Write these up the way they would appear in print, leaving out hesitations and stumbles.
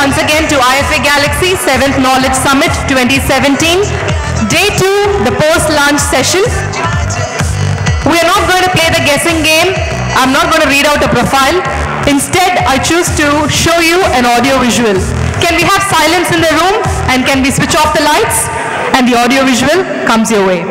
once again to IFA Galaxy 7th Knowledge Summit 2017. Day 2, the post-lunch session. We are not going to play the guessing game. I'm not going to read out a profile. Instead, I choose to show you an audio visual. Can we have silence in the room and can we switch off the lights? And the audio visual comes your way.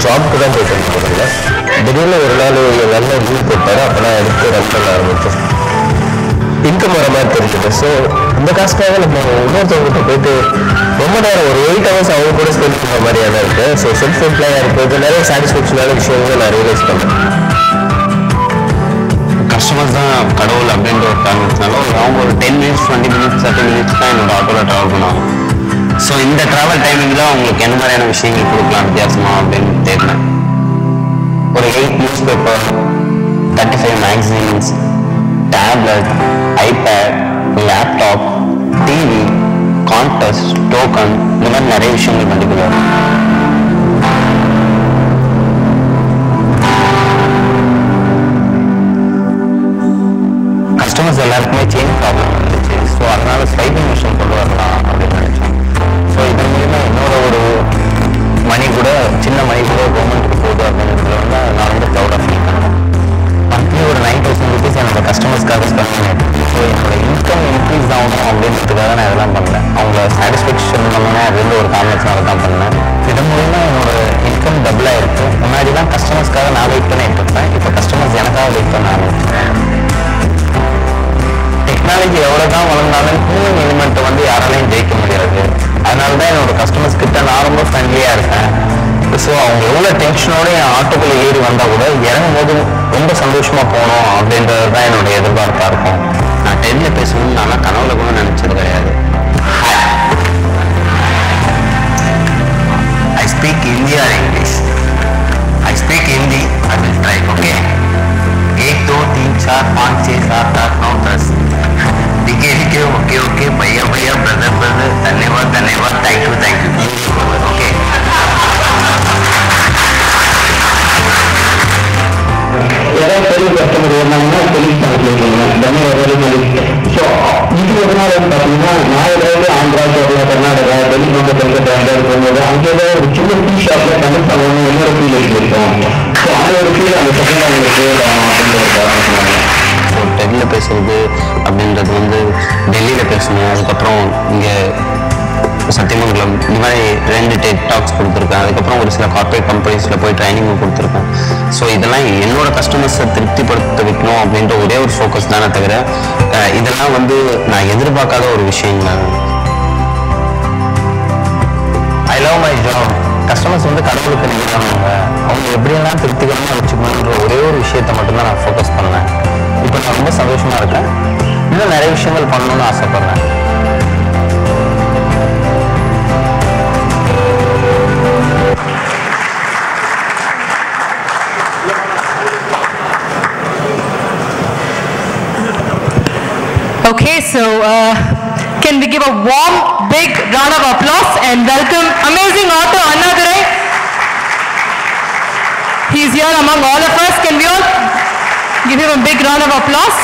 ஜாப்க்கு தான் போயிட்டு இருந்ததில்ல. திடீர்னு ஒரு நாள் நல்ல leave போட்டாரு. அப்போ நான் எடுத்து ரன் பண்ண ஆரம்பித்தேன். இன்கம் வர மாதிரி தெரிஞ்சது. ஸோ இந்த காசுக்காக நம்ம இன்னொருத்தவங்கிட்ட போயிட்டு ரொம்ப நேரம் ஒரு 8 hours அவங்க கூட ஸ்பெண்ட் பண்ணுற மாதிரியான இருக்கு. ஸோ செல்ஃப் எம்ப்ளாயாக இருக்கிறது நிறைய சாட்டிஸ்ஃபேக்ஷனான விஷயங்கள் நான் ரியலைஸ் பண்ணேன். கஸ்டமர்ஸ் தான் கடவுள் அப்படின்ற ஒரு காரணத்தினால அவங்க ஒரு 10 minutes 20 minutes 30 minutes தான் என்னோட ஆட்டோவில் ட்ராவல் பண்ணுவாங்க. ஸோ இந்த ட்ராவல் டைமிங்கில் அவங்களுக்கு என்ன மாதிரியான விஷயங்கள் கொடுக்கலாம் வித்தியாசமா அப்படின்னு தேடினேன். ஒரு 8 newspaper, 35 magazines, tablet, iPad, laptop, TV, contest, token, இந்த மாதிரி நிறைய விஷயங்கள் கண்டிப்பாக. கஸ்டமர்ஸ் எல்லாருக்குமே சேஞ்ச் ப்ராப்ளம் இருந்துச்சு. ஸோ அதனால ஸ்வைப்பிங் மிஷின் கொண்டு வரலாம் அப்படின்னு நினைச்சேன். ஸோ இதன் மூலிமா என்னோட ஒரு மணி கூட சின்ன மணி கூட கவர்மெண்ட்டுக்கு போகுது அப்படின்றதுல வந்து நான் ரொம்ப ப்ரௌடாக ஃபீல் பண்ணேன். மந்த்லி ஒரு 9,000 rupees என்னோட கஸ்டமர்ஸ்க்காக ஸ்பெண்ட் பண்ணிட்டேன். ஸோ என்னோட இன்கம் இன்க்ரீஸ் ஆகணும் அப்படின்றதுக்காக நான் இதெல்லாம் பண்ணேன். அவங்கள சாட்டிஸ்ஃபேக்ஷன் பண்ணணும் அப்படின்ற ஒரு காரணத்தினால தான் பண்ணேன். இதன் மூலிமா என்னோட இன்கம் டபுளாக இருக்குது. முன்னாடிலாம் கஸ்டமர்ஸ்க்காக நான் வெயிட் பண்ணிட்டு இருப்பேன். இப்போ கஸ்டமர்ஸ் எனக்காக வெயிட் பண்ண ஆரம்பிச்சேன். டெக்னாலஜி எவ்வளோ தான் வளர்ந்தாலும் ஹியூமன் எலிமெண்ட்டை வந்து யாராலையும் ஜெயிக்க முடியாது. அதனால தான் என்னோட கஸ்டமர்ஸ் கிட்ட நான் ரொம்ப ஃப்ரெண்ட்லியாக இருக்கேன். ஸோ அவங்க எவ்வளோ டென்ஷனோட என் ஆட்டோக்குள்ளே ஏறி வந்தால் கூட இறங்கும் போது ரொம்ப சந்தோஷமாக போகணும் அப்படின்றது தான் என்னோட எதிர்பார்ப்பாக இருக்கும். நான் 10ல் பேசணும்னு நான் கனவுல கூட நினச்சது கிடையாது. I speak Hindi R English? I speak Hindi. I will try. Okay 1 2 3 4 5 6 7 8 9 10 लिखे लिखे ओके ओके भैया भैया ब्रदर ब्रदर धन्यवाद धन्यवाद थैंक यू ओके யாராவது பெரிய கஸ்டமர் இருந்தாங்கன்னா டெலிஃபோன் பண்ணிக்கலாம். ஸோ இது ஒரு நாள் பார்த்தீங்கன்னா நான் ஏதாவது ஆந்திரா கேரளா கர்நாடகா டெலிஃபோன் கல்கத்தா இருக்கும்போது அங்கே ஏதாவது ஒரு சின்ன டீ ஷாப்பில் கனெக்ட் பண்ணணும் என்னோட ஃபீல் இருக்கும். ஸோ அந்த ஒரு ஃபீல் அந்த செகண்ட் அவங்களுக்கு அப்படின்ற ஒரு காரணம். ஸோ 10ல் பேசுறது அப்படின்றது வந்து டெல்லியில் பேசணும். அதுக்கப்புறம் இங்கே சத்தியமங்கலம் இந்த மாதிரி 2 TED டாக்ஸ் கொடுத்துருக்கேன். அதுக்கப்புறம் ஒரு சில கார்பரேட் கம்பெனிஸில் போய் ட்ரைனிங்கும் கொடுத்துருக்கேன். ஸோ இதெல்லாம் என்னோட கஸ்டமர்ஸை திருப்திப்படுத்த வைக்கணும் அப்படின்ற ஒரே ஒரு ஃபோக்கஸ் தானே தவிர இதெல்லாம் வந்து நான் எதிர்பார்க்காத ஒரு விஷயங்கள். I love my job. Customers வந்து கடவுளுக்கு நினைக்கிறாங்க. அவங்க எப்படியெல்லாம் திருப்திகரமாக வச்சுக்கணுன்ற ஒரே ஒரு விஷயத்தை மட்டும்தான் நான் ஃபோக்கஸ் பண்ணேன். இப்போ நான் ரொம்ப சந்தோஷமாக இருக்கேன். இன்னும் நிறைய விஷயங்கள் பண்ணணும்னு ஆசைப்பட்றேன். Okay, so can we give a warm, big round of applause and welcome amazing author Annadurai. He's here among all of us. Can we all give him a big round of applause?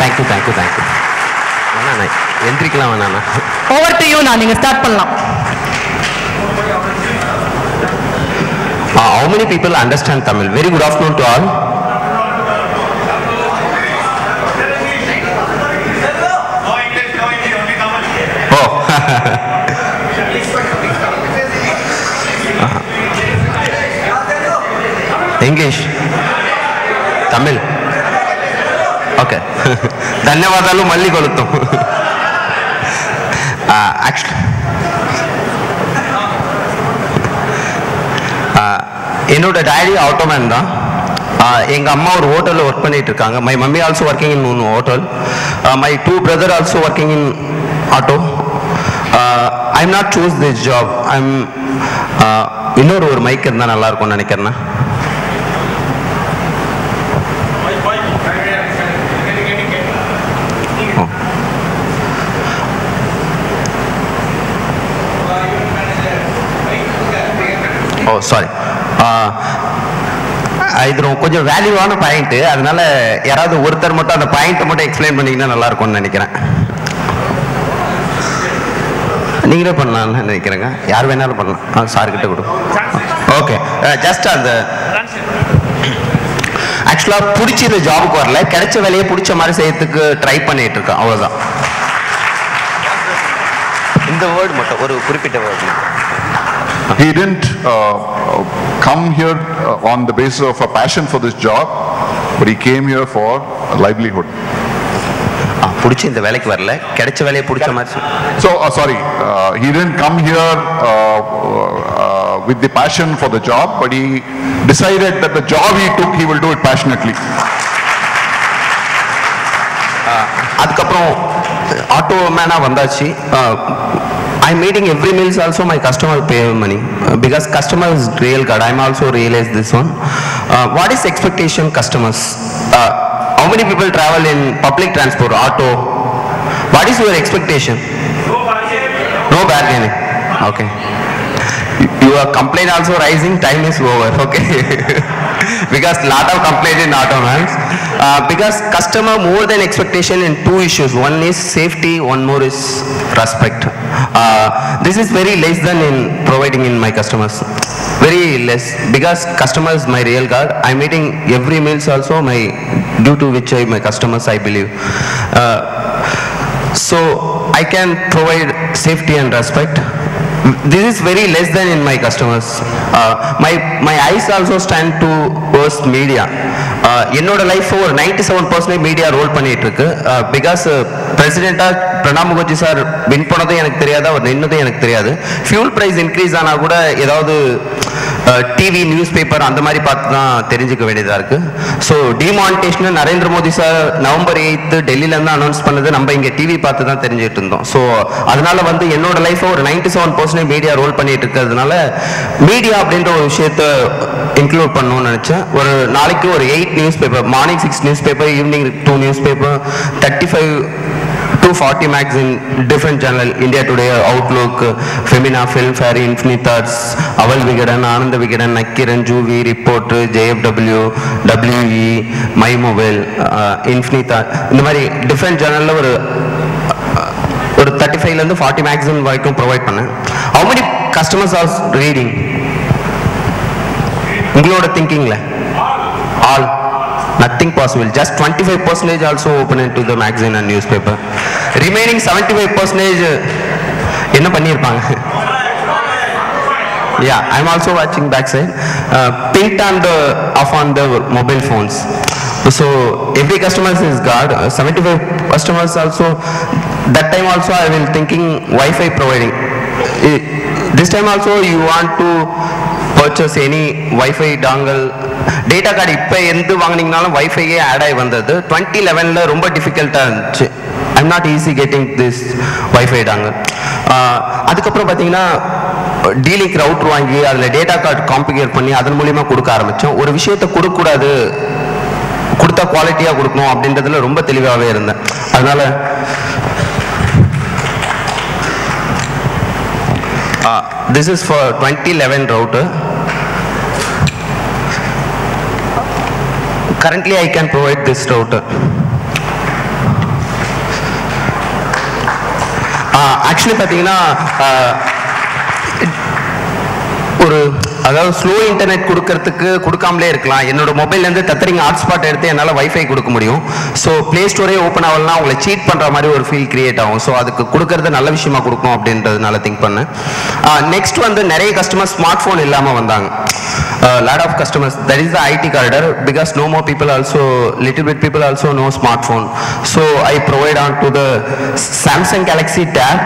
Thank you. வேணா எந்திரிக்கலாம் வேணா. Over to you நான் நீங்க start பண்ணலாம். How many people understand Tamil? Very good afternoon to all. Oh. English. Tamil. வாழ்க்கை. தன்யவாதாலும் மல்லி கொளுத்தும். Actually என்னோட daddy auto man தான். எங்கள் அம்மா ஒரு ஹோட்டலில் ஒர்க் பண்ணிட்டு இருக்காங்க. My mummy also working in one hotel. My 2 brothers also working in auto. I am not choose this job. இன்னொரு மைக் இருந்தால் நல்லா இருக்கும்னு நினைக்கிறேன். ஓ சாரி, இது கொஞ்சம் வேல்யூவான பாயிண்ட். அதனால யாராவது ஒருத்தர் மட்டும் அந்த பாயிண்ட்டை மட்டும் எக்ஸ்பிளைன் பண்ணிங்கன்னா நல்லா இருக்கும்னு நினைக்கிறேன். நீங்களே பண்ணலாம்னு நினைக்கிறேங்க. யார் வேணாலும் பண்ணலாம். சார் கிட்ட கொடு. ஓகே, ஜஸ்ட் அந்த ஆக்சுவலாக பிடிச்சி இந்த ஜாபுக்கு வரல, கிடைச்ச வேலையை பிடிச்ச மாதிரி செய்யறதுக்கு ட்ரை பண்ணிட்டு இருக்கேன், அவ்வளோதான். இந்த வேர்டு மட்டும், ஒரு குறிப்பிட்ட word. He didn't come here on the basis of a passion for this job, but he came here for a livelihood. பிடிச்சி இந்த வேலைக்கு வரல, கிடைச்ச வேலையை பிடிச்ச மாதிரி. So sorry, he didn't come here with the passion for the job, but he decided that the job he took, he will do it passionately. அதுக்கப்புறம் auto மேனா வந்தாச்சு. I'm meeting every meals also my customer pay money because customer is real God. I'm also realized this one. What is expectation customers? How many people travel in public transport, auto? What is your expectation? No bargaining. Okay. Your complaint also rising, time is over. Okay. Because lot of complaint in auto man. Because customer more than expectation in 2 issues. One is safety, one more is respect. This is very less than in providing in my customers. Very less, because customer is my real God. I'm meeting every meals also my due to which my customers I believe. So I can provide safety and respect. This is very less than in my customers. My eyes also stand towards media. என்னோட life ஒரு 97% media role பண்ணிட்டு இருக்கு. Because பிரசிடென்டா Pranab Mukherjee sir win பண்ணதும் எனக்கு தெரியாது, அவர் நின்னதும் எனக்கு தெரியாது. ஃபியூல் பிரைஸ் இன்க்ரீஸ் ஆனா கூட ஏதாவது டிவி நியூஸ் பேப்பர் அந்த மாதிரி பார்த்து தான் தெரிஞ்சுக்க வேண்டியதாக இருக்கு. So demonetisation Narendra Modi sir November 8 டெல்லியிலேருந்து அனௌன்ஸ் பண்ணது நம்ம இங்கே டிவி பார்த்து தான் தெரிஞ்சுட்டு இருந்தோம். ஸோ அதனால என்னோட லைஃப்பை ஒரு 97% மீடியா ரோல் பண்ணிட்டு இருக்கிறதுனால மீடியா அப்படின்ற ஒரு விஷயத்த இன்க்ளூட் பண்ணணும்னு நினச்சேன். ஒரு நாளைக்கு ஒரு 8 news paper, morning 6 news paper, evening 2 news paper, 35 to 40 magazine, different channel, India Today, Outlook, Femina, Filmfare, Infinite Thoughts, Aval Vigadan, Anand Vigadan, Nakiran, Juvi, Reporter, JFW, WE, My Mobile, Infinite Thoughts. இந்த மாதிரி different channel ஒரு 35 ல இருந்து 40 magazine வரைக்கும் provide பண்ணேன். How many customers are reading? உங்களோட திங்கிங்ல all. Nothing possible. Just 25% also open into the magazine and newspaper. Remaining 75% என்ன பண்ணிருப்பாங்க? Yeah, I'm also watching backside. Pinned on the off on the mobile phones. So every customer is God. 75 customers also. That time also I will thinking Wi-Fi providing. This time also you want to purchase any Wi-Fi dongle. Data card இப்போ எந்த வாங்கினீங்கனாலும் வைஃபையே add ஆகி வந்தது. 2011 ரொம்ப டிஃபிகல்ட்டாக இருந்துச்சு. I'm not easy getting this wifi dongle. அதுக்கப்புறம் பார்த்தீங்கன்னா D-Link router வாங்கி அதில் டேட்டா கார்டு கான்ஃபிகர் பண்ணி அதன் மூலியமாக கொடுக்க ஆரம்பித்தோம். ஒரு விஷயத்தை கொடுக்கக்கூடாது, கொடுத்தா குவாலிட்டியாக கொடுக்கணும் அப்படின்றதுல ரொம்ப தெளிவாகவே இருந்தேன். அதனால this is for 2011 router. Currently I can provide this router. Actually பார்த்தீங்கன்னா ஒரு அதாவது ஸ்லோ இன்டர்நெட் கொடுக்காமலே இருக்கலாம். என்னோட மொபைல்லேருந்து தத்தரிங்க ஹாட்ஸ்பாட் எடுத்து என்னால் வைஃபை கொடுக்க முடியும். ஸோ ப்ளே ஸ்டோரே ஓப்பன் ஆகலாம், அவங்களை சீட் பண்ணுற மாதிரி ஒரு ஃபீல் கிரியேட் ஆகும். ஸோ அதுக்கு கொடுக்கறது நல்ல விஷயமா கொடுக்கணும் அப்படின்றதுனால திங்க் பண்ணேன். நெக்ஸ்ட் வந்து நிறைய கஸ்டமர் ஸ்மார்ட் ஃபோன் இல்லாமல் வந்தாங்க. Lot of customers, that is the IT corridor, because no more people also, little bit people also know smartphone. So I provide on to the Samsung Galaxy Tab.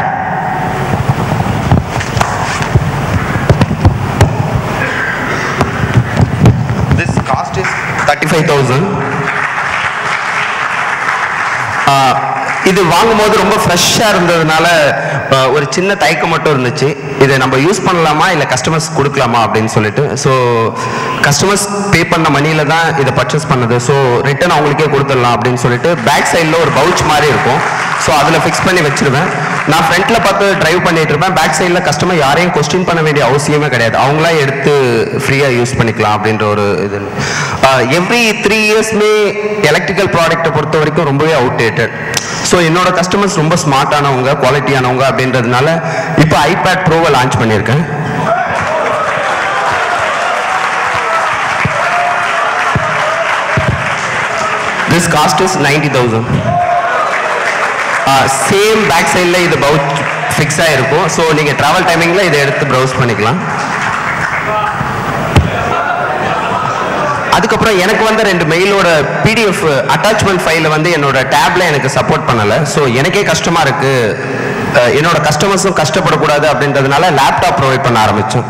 This cost is 35,000. இது வாங்கும்போது ரொம்ப ஃப்ரெஷ்ஷாக இருந்ததுனால ஒரு சின்ன தயக்கம் மட்டும் இருந்துச்சு, இதை நம்ம யூஸ் பண்ணலாமா இல்லை கஸ்டமர்ஸ் கொடுக்கலாமா அப்படின்னு சொல்லிட்டு. ஸோ கஸ்டமர்ஸ் பே பண்ண மணியில் தான் இதை பர்ச்சேஸ் பண்ணது. ஸோ ரிட்டன் அவங்களுக்கே கொடுத்துடலாம் அப்படின்னு சொல்லிட்டு பேக் சைடில் ஒரு பவுச் மாதிரி இருக்கும். ஸோ அதில் ஃபிக்ஸ் பண்ணி வச்சிருவேன். நான் ஃப்ரண்ட்டில் பார்த்து டிரைவ் பண்ணிட்டு இருப்பேன். பேக் சைடில் கஸ்டமர் யாரையும் கொஸ்டின் பண்ண வேண்டிய அவசியமே கிடையாது, அவங்களா எடுத்து ஃப்ரீயாக யூஸ் பண்ணிக்கலாம் அப்படின்ற ஒரு இது. எவ்ரி 3 இயர்ஸ்மே எலக்ட்ரிக்கல் ப்ராடக்ட்டை பொறுத்த வரைக்கும் ரொம்பவே அவுடேட்டட். ஸோ என்னோட கஸ்டமர்ஸ் ரொம்ப ஸ்மார்ட்டானவங்க, குவாலிட்டியானவங்க அப்படின்றதுனால இப்போ ஐபேட் ப்ரோவை லான்ச் பண்ணியிருக்கேன். This cost is 90,000. Same back சைடில் இது பவுச் ஃபிக்ஸாக இருக்கும். ஸோ நீங்கள் ட்ராவல் டைமிங்கில் இதை எடுத்து ப்ரௌஸ் பண்ணிக்கலாம். அதுக்கப்புறம் எனக்கு வந்து 2 மெயிலோட PDF அட்டாச்மெண்ட் ஃபைலை வந்து என்னோட டேப்ல எனக்கு சப்போர்ட் பண்ணலை. ஸோ எனக்கே கஷ்டமாக இருக்குது, என்னோட கஸ்டமர்ஸும் கஷ்டப்படக்கூடாது அப்படின்றதுனால லேப்டாப் ப்ரொவைட் பண்ண ஆரம்பித்தோம்.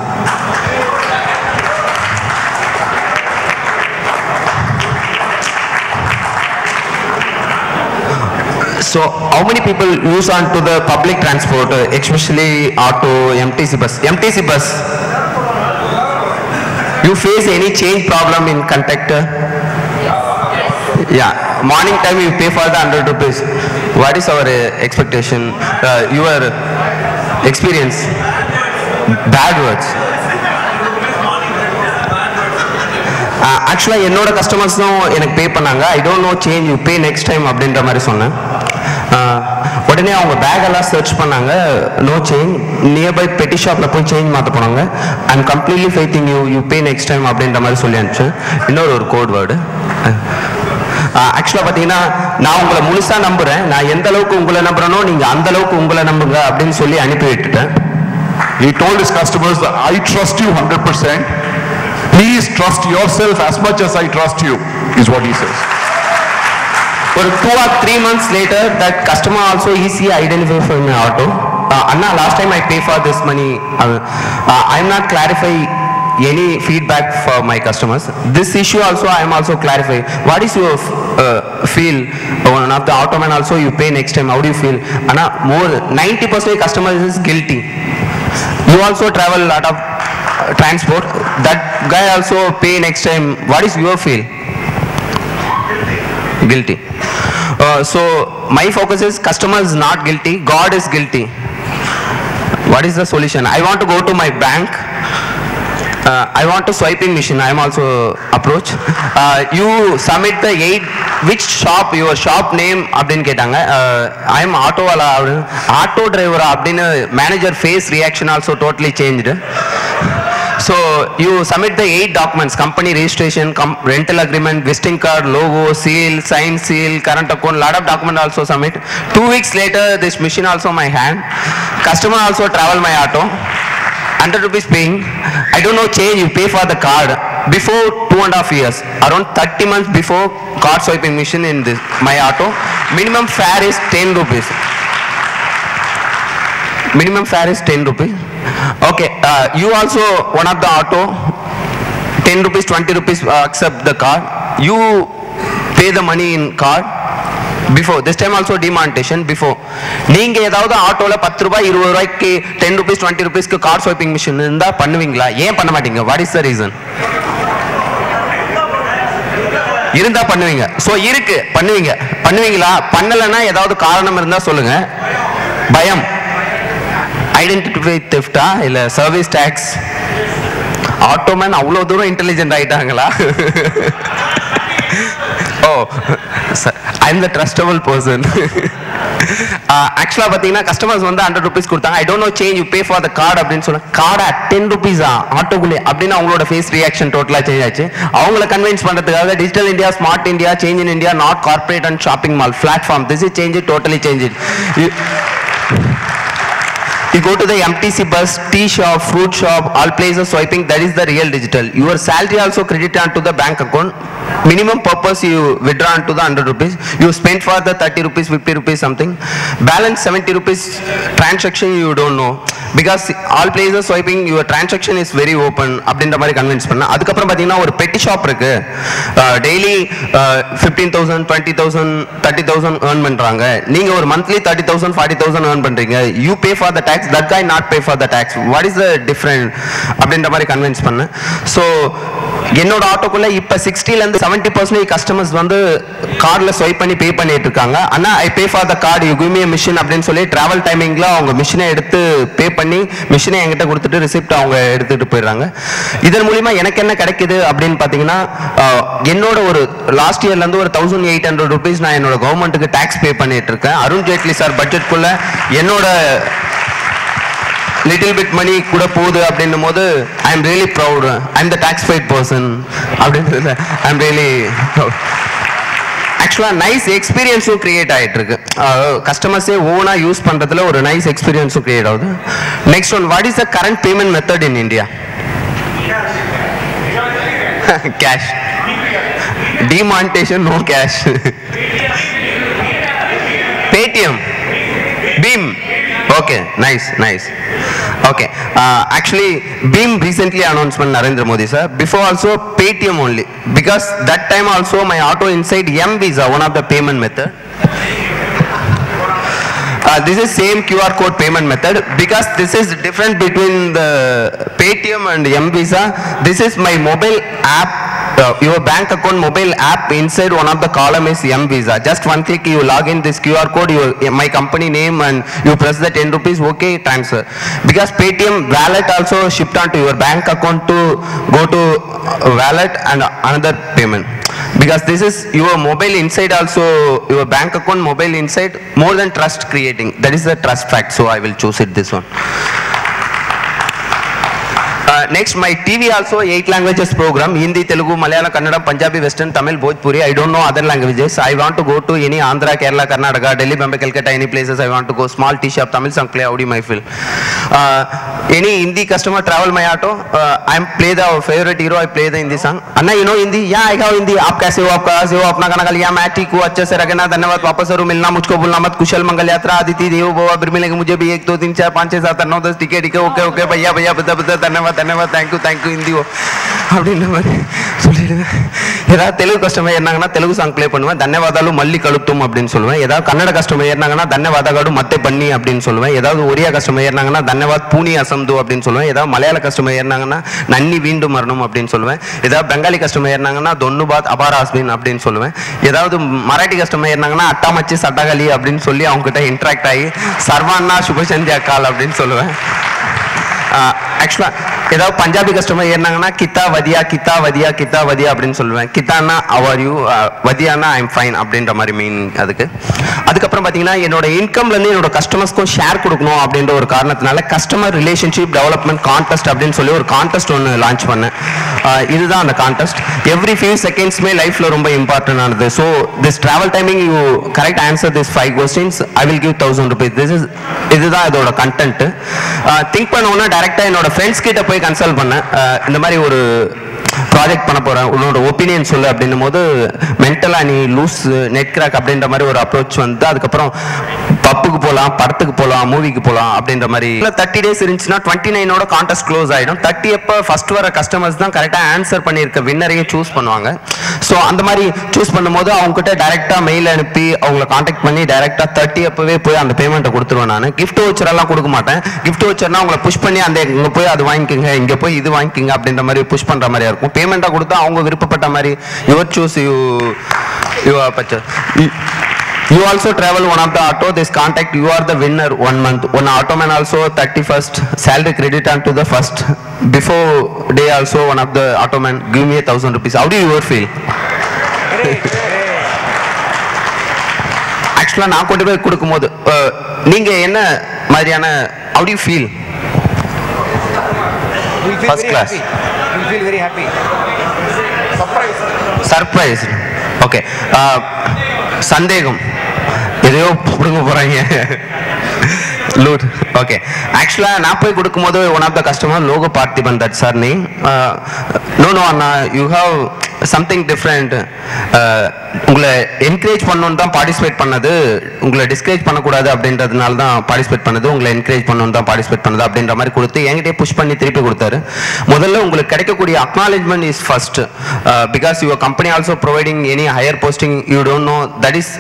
So how many people use on to the public transport, especially auto, MTC bus? MTC bus. You face any change problem in conductor? Yeah. Morning time you pay for the 100 rupees. What is our expectation? Your experience? Bad words. Actually என்னோட கஸ்டமர்ஸும் எனக்கு பே பண்ணாங்க. I don't know change, you pay next time அப்படின்ற மாதிரி சொன்னேன். உடனே அவங்க back எல்லாம் search பண்ணாங்க, நோ சேஞ்ச். நியர்பை பெட்டி ஷாப்பில் போய் சேஞ்ச் மாற்ற போனாங்க. I am completely faithing you, you pay next time அப்படின்ற மாதிரி சொல்லி அனுப்பிச்சேன். இன்னொரு கோட் வேர்டு. ஆக்சுவலாக பார்த்தீங்கன்னா நான் உங்களை முழுசாக நம்புகிறேன். நான் எந்த அளவுக்கு உங்களை நம்புறேனோ நீங்கள் அந்த அளவுக்கு உங்களை நம்புங்க அப்படின்னு சொல்லி அனுப்பி விட்டுட்டேன். He told his customers that I trust you 100%. Please trust yourself as much as I trust you, is what he says. For 2 or 3 months later, that customer also easily identified for my auto. Anna, last time I pay for this money. I'm not clarifying any feedback for my customers. This issue also I am also clarifying. What is your feel? One of the auto man also you pay next time. How do you feel? Anna, more 90% customers is guilty. You also travel a lot of transport. That guy also pay next time. What is your feel? Guilty. So my focus is customer is not guilty, God is guilty. What is the solution? I want to go to my bank. I want to swiping machine. I am also approach. You submit the 8 which shop, your shop name அப்படின்னு கேட்டாங்க. I am auto wala, auto driver அப்படின்னு manager face reaction also totally changed. So you submit the 8 documents: company registration, rental agreement, visiting card, logo, seal, sign seal, current account, lot of document also submit. 2 weeks later, this machine also my hand. Customer also travel my auto. 100 rupees paying. I don't know change, you pay for the card. Before 2.5 years, around 30 months before, card swiping machine in this my auto. Minimum fare is 10 rupees. Minimum fare is 10 rupees. Okay, you also one of the auto 10 rupees 20 rupees accept the card. You pay the money in card. Before this time also demonetization. Before நீங்க ஏதாவது ஆட்டோல 10 ரூபாய் 20 ரூபாய்க்கு 10 rupees 20 rupeesக்கு card swiping machine இருந்தா பண்ணுவீங்களா? ஏன் பண்ண மாட்டீங்க? What is the reason? இருந்தா பண்ணுவீங்க. சோ இருக்கு பண்ணுவீங்க. பண்ணுவீங்களா? பண்ணலனா ஏதாவது காரணம் இருந்தா சொல்லுங்க. பயம், ஐடென்டிஃபை தெஃப்டா இல்ல சர்வீஸ் டாக்ஸ்? ஆட்டோமேன் அவ்வளவு தூரம் intelligent ஆயிட்டாங்களா? Oh, I am the trustable person. ஆக்சுவலாக பார்த்தீங்கன்னா கஸ்டமர்ஸ் வந்து 100 rupees கொடுத்தாங்க. I don't know change you pay for the card அப்படின்னு சொன்னாங்க. கார்டா 10 rupees ஆட்டோக்குள்ளே அப்படின்னு அவங்களோட ஃபேஸ் ரியாக்ஷன் டோட்டலாக சேஞ்ச் ஆச்சு. அவங்கள கன்வின்ஸ் பண்ணுறதுக்காக digital India, smart India, change in India, not corporate and shopping mall platform, this is change it, totally change it. You go to the MTC bus, tea shop, fruit shop, all places swiping, that is the real digital. Your salary also credited onto the bank account. Minimum purpose you withdraw onto the 100 rupees. You spend for the 30 rupees, 50 rupees something. Balance 70 rupees transaction you don't know. Because all places swiping, your transaction is very open. அப்படின்ற மாதிரி convince பண்ண. அதுக்கப்புறம் பார்த்தீங்கன்னா ஒரு பெட்டி shop இருக்கு. Daily 15,000, 20,000, 30,000 earn பண்றாங்க. நீங்க ஒரு மந்த்லி 30,000, 40,000 earn பண்றீங்க. You pay for the tax, that guy not pay for the tax. What is the difference? அப்படின்ற மாதிரி கன்வின்ஸ் பண்ண. ஸோ என்னோட ஆட்டோக்குள்ள இப்போ 60% 70% கஸ்டமர்ஸ் வந்து கார்டில் ஸ்வைப் பண்ணி பே பண்ணிட்டு இருக்காங்க. ஆனால் I pay for the card, you give me machine அப்படின்னு சொல்லி டிராவல் டைமிங்கில் அவங்க மிஷினை எடுத்து பே பண்ணி மிஷினை என்கிட்ட கொடுத்துட்டு ரிசிப்ட் அவங்க எடுத்துகிட்டு போயிடுறாங்க. இதன் மூலிமா எனக்கு என்ன கிடைக்குது அப்படின்னு பார்த்தீங்கன்னா, என்னோட ஒரு லாஸ்ட் இயர்லேருந்து ஒரு 1,800 rupees நான் என்னோட கவர்மெண்ட்டுக்கு டேக்ஸ் பே பண்ணிட்டு இருக்கேன். அருண் ஜேட்லி சார் பட்ஜெட்குள்ள என்னோட லிட்டில் பிட் மணி கூட போகுது அப்படின்னும் போது I am really proud. I am the tax paid person அப்படின்றது ஐ எம் ரியலி ப்ரௌட். ஆக்சுவலாக நைஸ் எக்ஸ்பீரியன்ஸும் கிரியேட் ஆகிட்டு இருக்கு. கஸ்டமர்ஸே ஓனாக யூஸ் பண்ணுறதுல ஒரு நைஸ் எக்ஸ்பீரியன்ஸும் கிரியேட் ஆகுது. Next one, what is the current payment method in India? Cash. Demonetisation, no cash. Paytm, BHIM. Okay, nice. Okay, actually Beam recently announcement Narendra Modi sir. Before also Paytm only, because that time also my auto inside M-Visa, one of the payment method. This is same QR code payment method, because this is different between the Paytm and M-Visa. This is my mobile app. Your bank account mobile app, inside one of the column is M-Visa. Just one click, you log in this QR code, my company name, and you press the 10 rupees, okay, transfer. Because Paytm wallet also shipped onto your bank account to go to wallet and another payment. Because this is your mobile inside also, your bank account mobile inside, more than trust creating. That is the trust fact, so I will choose it this one. Next, my TV also 8 languages program: Hindi, Telugu, Malayalam, Kannada, Punjabi, Western, Tamil, Bhojpuri. I don't know other languages. I want to go to any Andhra, Kerala, Karnataka, Delhi, Bombay, Calcutta, any places I want to go. Small tea shop, Tamil song play, Audi Mahfil. Any Hindi customer travel my auto, I play the favorite hero, I play the Hindi song. Anna, you know Hindi? Yeah, I have Hindi. आप कैसे हो? आप कहाँ से हो? अपना खाना खा लिया? मैं ठीक हूँ, अच्छे से रखना, धन्यवाद, वापस जरूर मिलना, मुझको भूलना मत, कुशल मंगल यात्रा, आदिति देवो भव, फिर मिलेंगे मुझे भी 1 2 3 4 5 6 7 8 9 10 टिकट, ओके भैया बता धन्यवाद, தேங்க்யூ ஹிந்தி அப்படின்ற மாதிரி சொல்லிடுவேன். ஏதாவது தெலுங்கு கஸ்டமர் ஏறினாங்கன்னா தெலுங்கு சாங் ப்ளே பண்ணுவேன், தன்யவாதாலு மல்லி கழுத்தும் அப்படின்னு சொல்லுவேன். ஏதாவது கன்னட கஸ்டமர் ஏறினாங்கன்னா தன்யவாதகாடு மத்தை பண்ணி அப்படின்னு சொல்லுவேன். ஏதாவது ஒரியா கஸ்டமர் ஏறினாங்கன்னா தன்யவாத் பூனி அசம்து அப்படின்னு சொல்லுவேன். ஏதாவது மலையாள கஸ்டமர் ஏறினாங்கன்னா நன்னி வீண்டும் வரணும் அப்படின்னு சொல்லுவேன். ஏதாவது பெங்காலி கஸ்டமர் ஏறினாங்கன்னா தொன்னுபாத் அபாராஸ்பின் அப்படின்னு சொல்லுவேன். ஏதாவது மராட்டி கஸ்டமர் ஏறினாங்கன்னா அட்டாமச்சி சட்டகலி அப்படின்னு சொல்லி அவங்க கிட்ட இன்ட்ராக்ட் ஆகி சர்வான்னா சுபசந்தியா கால் அப்படின்னு சொல்லுவேன். ஆக்சுவலாக ஏதாவது பஞ்சாபி கஸ்டமர் ஏறினாங்கன்னா கித்தா வதியா அப்படின்னு சொல்லுவேன். கித்தானா அவர் யூ, வதியானா ஐம் ஃபைன் அப்படின்ற மாதிரி மீனிங் அதுக்கு. அதுக்கப்புறம் பார்த்தீங்கன்னா என்னோட இன்கம்லேருந்து என்னோட கஸ்டமர்ஸ்க்கும் ஷேர் கொடுக்கணும் அப்படின்ற ஒரு காரணத்தினால கஸ்டமர் ரிலேஷன்ஷிப் டெவலப்மெண்ட் கான்டெஸ்ட் அப்படின்னு சொல்லி ஒரு கான்டெஸ்ட் ஒன்று லான்ச் பண்ணேன். இதுதான் அந்த கான்டெஸ்ட். எவ்ரி ஃபியூ செகண்ட்ஸ்மே லைஃப்பில் ரொம்ப இம்பார்ட்டன்ட் ஆனது. So this travel timing you correct answer this 5 questions, I will give 1000 rupees. இதுதான் இதோட கண்டென்ட். திங்க் பண்ணோன்னா டைரெக்டாக என்னோட ஃப்ரெண்ட்ஸ் கிட்ட போய் கன்சல்ட் பண்ணேன். இந்த மாதிரி ஒரு ப்ராஜெக்ட் பண்ண போகிறேன், உன்னோட ஒப்பீனியன் சொல்லு அப்படின்னும் போது மென்டலாக நீ லூஸ் நெட் கிராக் அப்படின்ற மாதிரி ஒரு அப்ரோச் வந்து அதுக்கப்புறம் பப்புக்கு போகலாம், படத்துக்கு போகலாம், மூவிக்கு போகலாம் அப்படின்ற மாதிரி 30 days இருந்துச்சுன்னா 29ஓட கான்டெஸ்ட் க்ளோஸ் ஆகிடும். 30 அப்போ ஃபர்ஸ்ட் வர கஸ்டமர்ஸ் தான் கரெக்டாக ஆன்சர் பண்ணியிருக்க வின்னரையும் சூஸ் பண்ணுவாங்க. ஸோ அந்த மாதிரி சூஸ் பண்ணும்போது அவங்ககிட்ட டைரெக்டாக மெயில் அனுப்பி அவங்கள காண்டாக்ட் பண்ணி டைரெக்டாக 30 அப்போவே போய் அந்த பேமெண்ட்டை கொடுத்துருவேன். நான் கிஃப்ட் வச்சரெல்லாம் கொடுக்க மாட்டேன். கிஃப்ட் வச்சர்னா அவங்கள புஷ் பண்ணி அந்த இங்கே போய் அது வாங்கிக்கோங்க, இங்கே போய் இது வாங்கிக்கோங்க அப்படின்ற மாதிரி புஷ் பண்ணுற மாதிரியா இருக்கும். பேமெண்ட்டாக கொடுத்தா அவங்க விருப்பப்பட்ட மாதிரி your choose you purchase. You also travel one of the auto, this contact, you are the winner 1 month. One auto man also 31st salary credit onto the first. Before day also one of the auto man give me 1000 rupees. How do you feel? ஆக்சுவலாக நான் கொண்டு போய் கொடுக்கும்போது நீங்கள் என்ன மாதிரியான how do you feel? We feel First very class. happy. We feel very happy. Surprise. Okay, சந்தேகம் எதையோ பிடுங்க போகிறாங்க லூட். ஓகே, ஆக்சுவலாக நான் போய் கொடுக்கும்போது one of the customer logo Parthiban that sir name. No அண்ணா, யூ ஹாவ் சம்திங் டிஃப்ரெண்ட். உங்களை என்கரேஜ் பண்ணணுன்னு தான் பார்ட்டிசிபேட் பண்ணது, உங்களை டிஸ்கரேஜ் பண்ணக்கூடாது அப்படின்றதுனால தான் பார்ட்டிசிபேட் பண்ணது, உங்களை என்கரேஜ் பண்ணணுன்னு தான் பார்ட்டிசிபேட் பண்ணது அப்படின்ற மாதிரி கொடுத்து என்கிட்டயே புஷ் பண்ணி திருப்பி கொடுத்தாரு. முதல்ல உங்களுக்கு கிடைக்கக்கூடிய acknowledgement is first, because your company also providing any higher posting you don't know, that is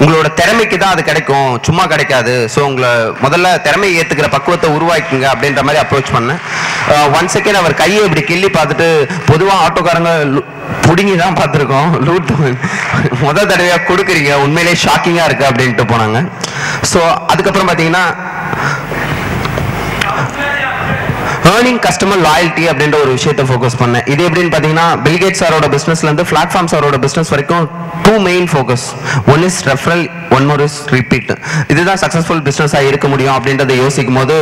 உங்களோட திறமைக்கு தான் அது கிடைக்கும், சும்மா கிடைக்காது. ஸோ உங்களை முதல்ல திறமையை ஏற்றுக்கிற பக்குவத்தை உருவாக்குங்க அப்படின்ற மாதிரி அப்ரோச் பண்ணேன். ஒன் செகண்ட் அவர் கையை இப்படி கிள்ளி பார்த்துட்டு, பொதுவாக ஆட்டோக்காரங்க புடுங்கி தான் பார்த்துருக்கோம், லூட் முதல் தடவையாக கொடுக்குறீங்க, உண்மையிலே ஷாக்கிங்காக இருக்குது அப்படின்ட்டு போனாங்க. ஸோ அதுக்கப்புறம் பார்த்தீங்கன்னா ஏர்னிங் கஸ்டமர் லாயல்ட்டி அப்படின்ற ஒரு விஷயத்தை ஃபோக்கஸ் பண்ணேன். இது எப்படின்னு பார்த்தீங்கன்னா, பில்கேட் சாரோட பிஸ்னஸ்லேருந்து பிளாட்ஃபார்ம் சாரோட பிஸ்னஸ் வரைக்கும் 2 main focus. One is referral, one more is repeat. இதுதான் சக்ஸஸ்ஃபுல் பிஸ்னஸாக இருக்க முடியும் அப்படின்றத யோசிக்கும் போது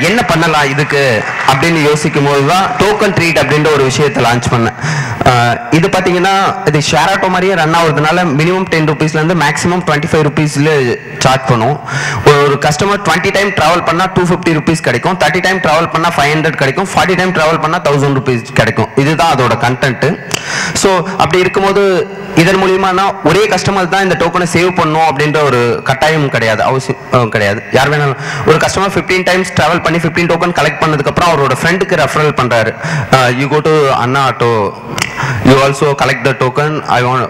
என்ன பண்ணலாம் இதுக்கு அப்படின்னு யோசிக்கும் போது தான் டோக்கன் ட்ரீட் அப்படின்ற ஒரு விஷயத்தை லான்ச் பண்ணேன். இது பார்த்தீங்கன்னா இது ஷேர் ஆட்டோ மாதிரியே ரன் ஆகுறதுனால மினிமம் 10 rupeesலேருந்து மேக்ஸிமம் 25 rupeesல சார்ஜ் பண்ணுவோம். ஒரு கஸ்டமர் 20 டைம் ட்ராவல் பண்ணால் 250 rupees கிடைக்கும், 30 டைம் ட்ராவல் பண்ணால் 500 கிடைக்கும், 40 டைம் ட்ராவல் பண்ணால் 1000 rupees கிடைக்கும். இதுதான் அதோட கண்டென்ட். ஸோ அப்படி இருக்கும்போது இதன் மூலியமா ஒரே கஸ்டமர் தான் இந்த டோக்கனை சேவ் பண்ணும் அப்படின்ற ஒரு கட்டாயம் கிடையாது, அவசியம் கிடையாது. யார் வேணாலும் ஒரு கஸ்டமர் 15 டைம்ஸ் ட்ராவல் பண்ணி 15 டோக்கன் கலெக்ட் பண்ணதுக்கப்புறம் அவரோட ஃப்ரெண்டுக்கு ரெஃபரல் பண்ணுறாரு. யூ கோ டு அண்ணா auto, you also collect the token, I want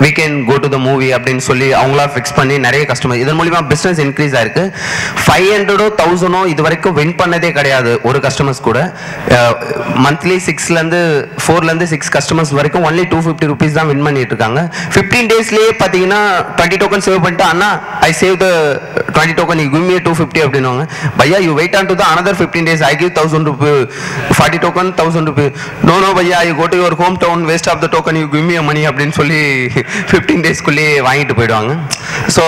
we can go to the movie அப்படின்னு சொல்லி அவங்களா ஃபிக்ஸ் பண்ணி நிறைய கஸ்டமர் இதன் மூலிமா பிஸ்னஸ் இன்க்ரீஸ் ஆயிருக்கு. 500 1000 இது வரைக்கும் வின் பண்ணதே கிடையாது ஒரு கஸ்டமர்ஸ் கூட. மந்த்லி 4 கஸ்டமர்ஸ் வரைக்கும் ஒன்லி 250 rupees தான் வின் பண்ணிட்டு இருக்காங்க. 15 daysலேயே பார்த்தீங்கன்னா 20 டோக்கன் சேவ் பண்ணிட்டு, அண்ணா I save the 20 token, you give me 250 அப்படின்னுவாங்க. பையா you wait on to the another 15 days, I give 1000 rupees, 40 token 1000 rupees. No பையா, you go to your home town, waste of the token, you give me money அப்படின்னு சொல்லி 15 daysக்குள்ளேயே வாங்கிட்டு போயிடுவாங்க. So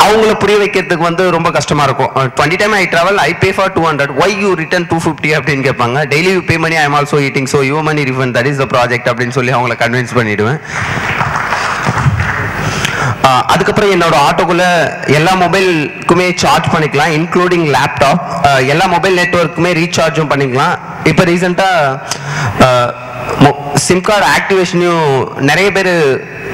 அவங்கள புரிய வைக்கிறதுக்கு ரொம்ப கஷ்டமா இருக்கும். 20 time I travel, I pay for 200, why you return 250 அப்படின்னு கேட்பாங்க. Daily you pay money, I am also eating, so your money refund, that is the project அப்படின்னு சொல்லி அவங்கள கன்வின்ஸ் பண்ணிடுவேன். அதுக்கப்புறம் என்னோட ஆட்டோக்குள்ள எல்லா மொபைலுக்குமே சார்ஜ் பண்ணிக்கலாம், இன்க்ளூடிங் லேப்டாப். எல்லா மொபைல் நெட்வொர்க்குமே ரீசார்ஜும் பண்ணிக்கலாம். இப்போ ரீசெண்டாக சிம் கார்டு ஆக்டிவேஷனையும் நிறைய பேர்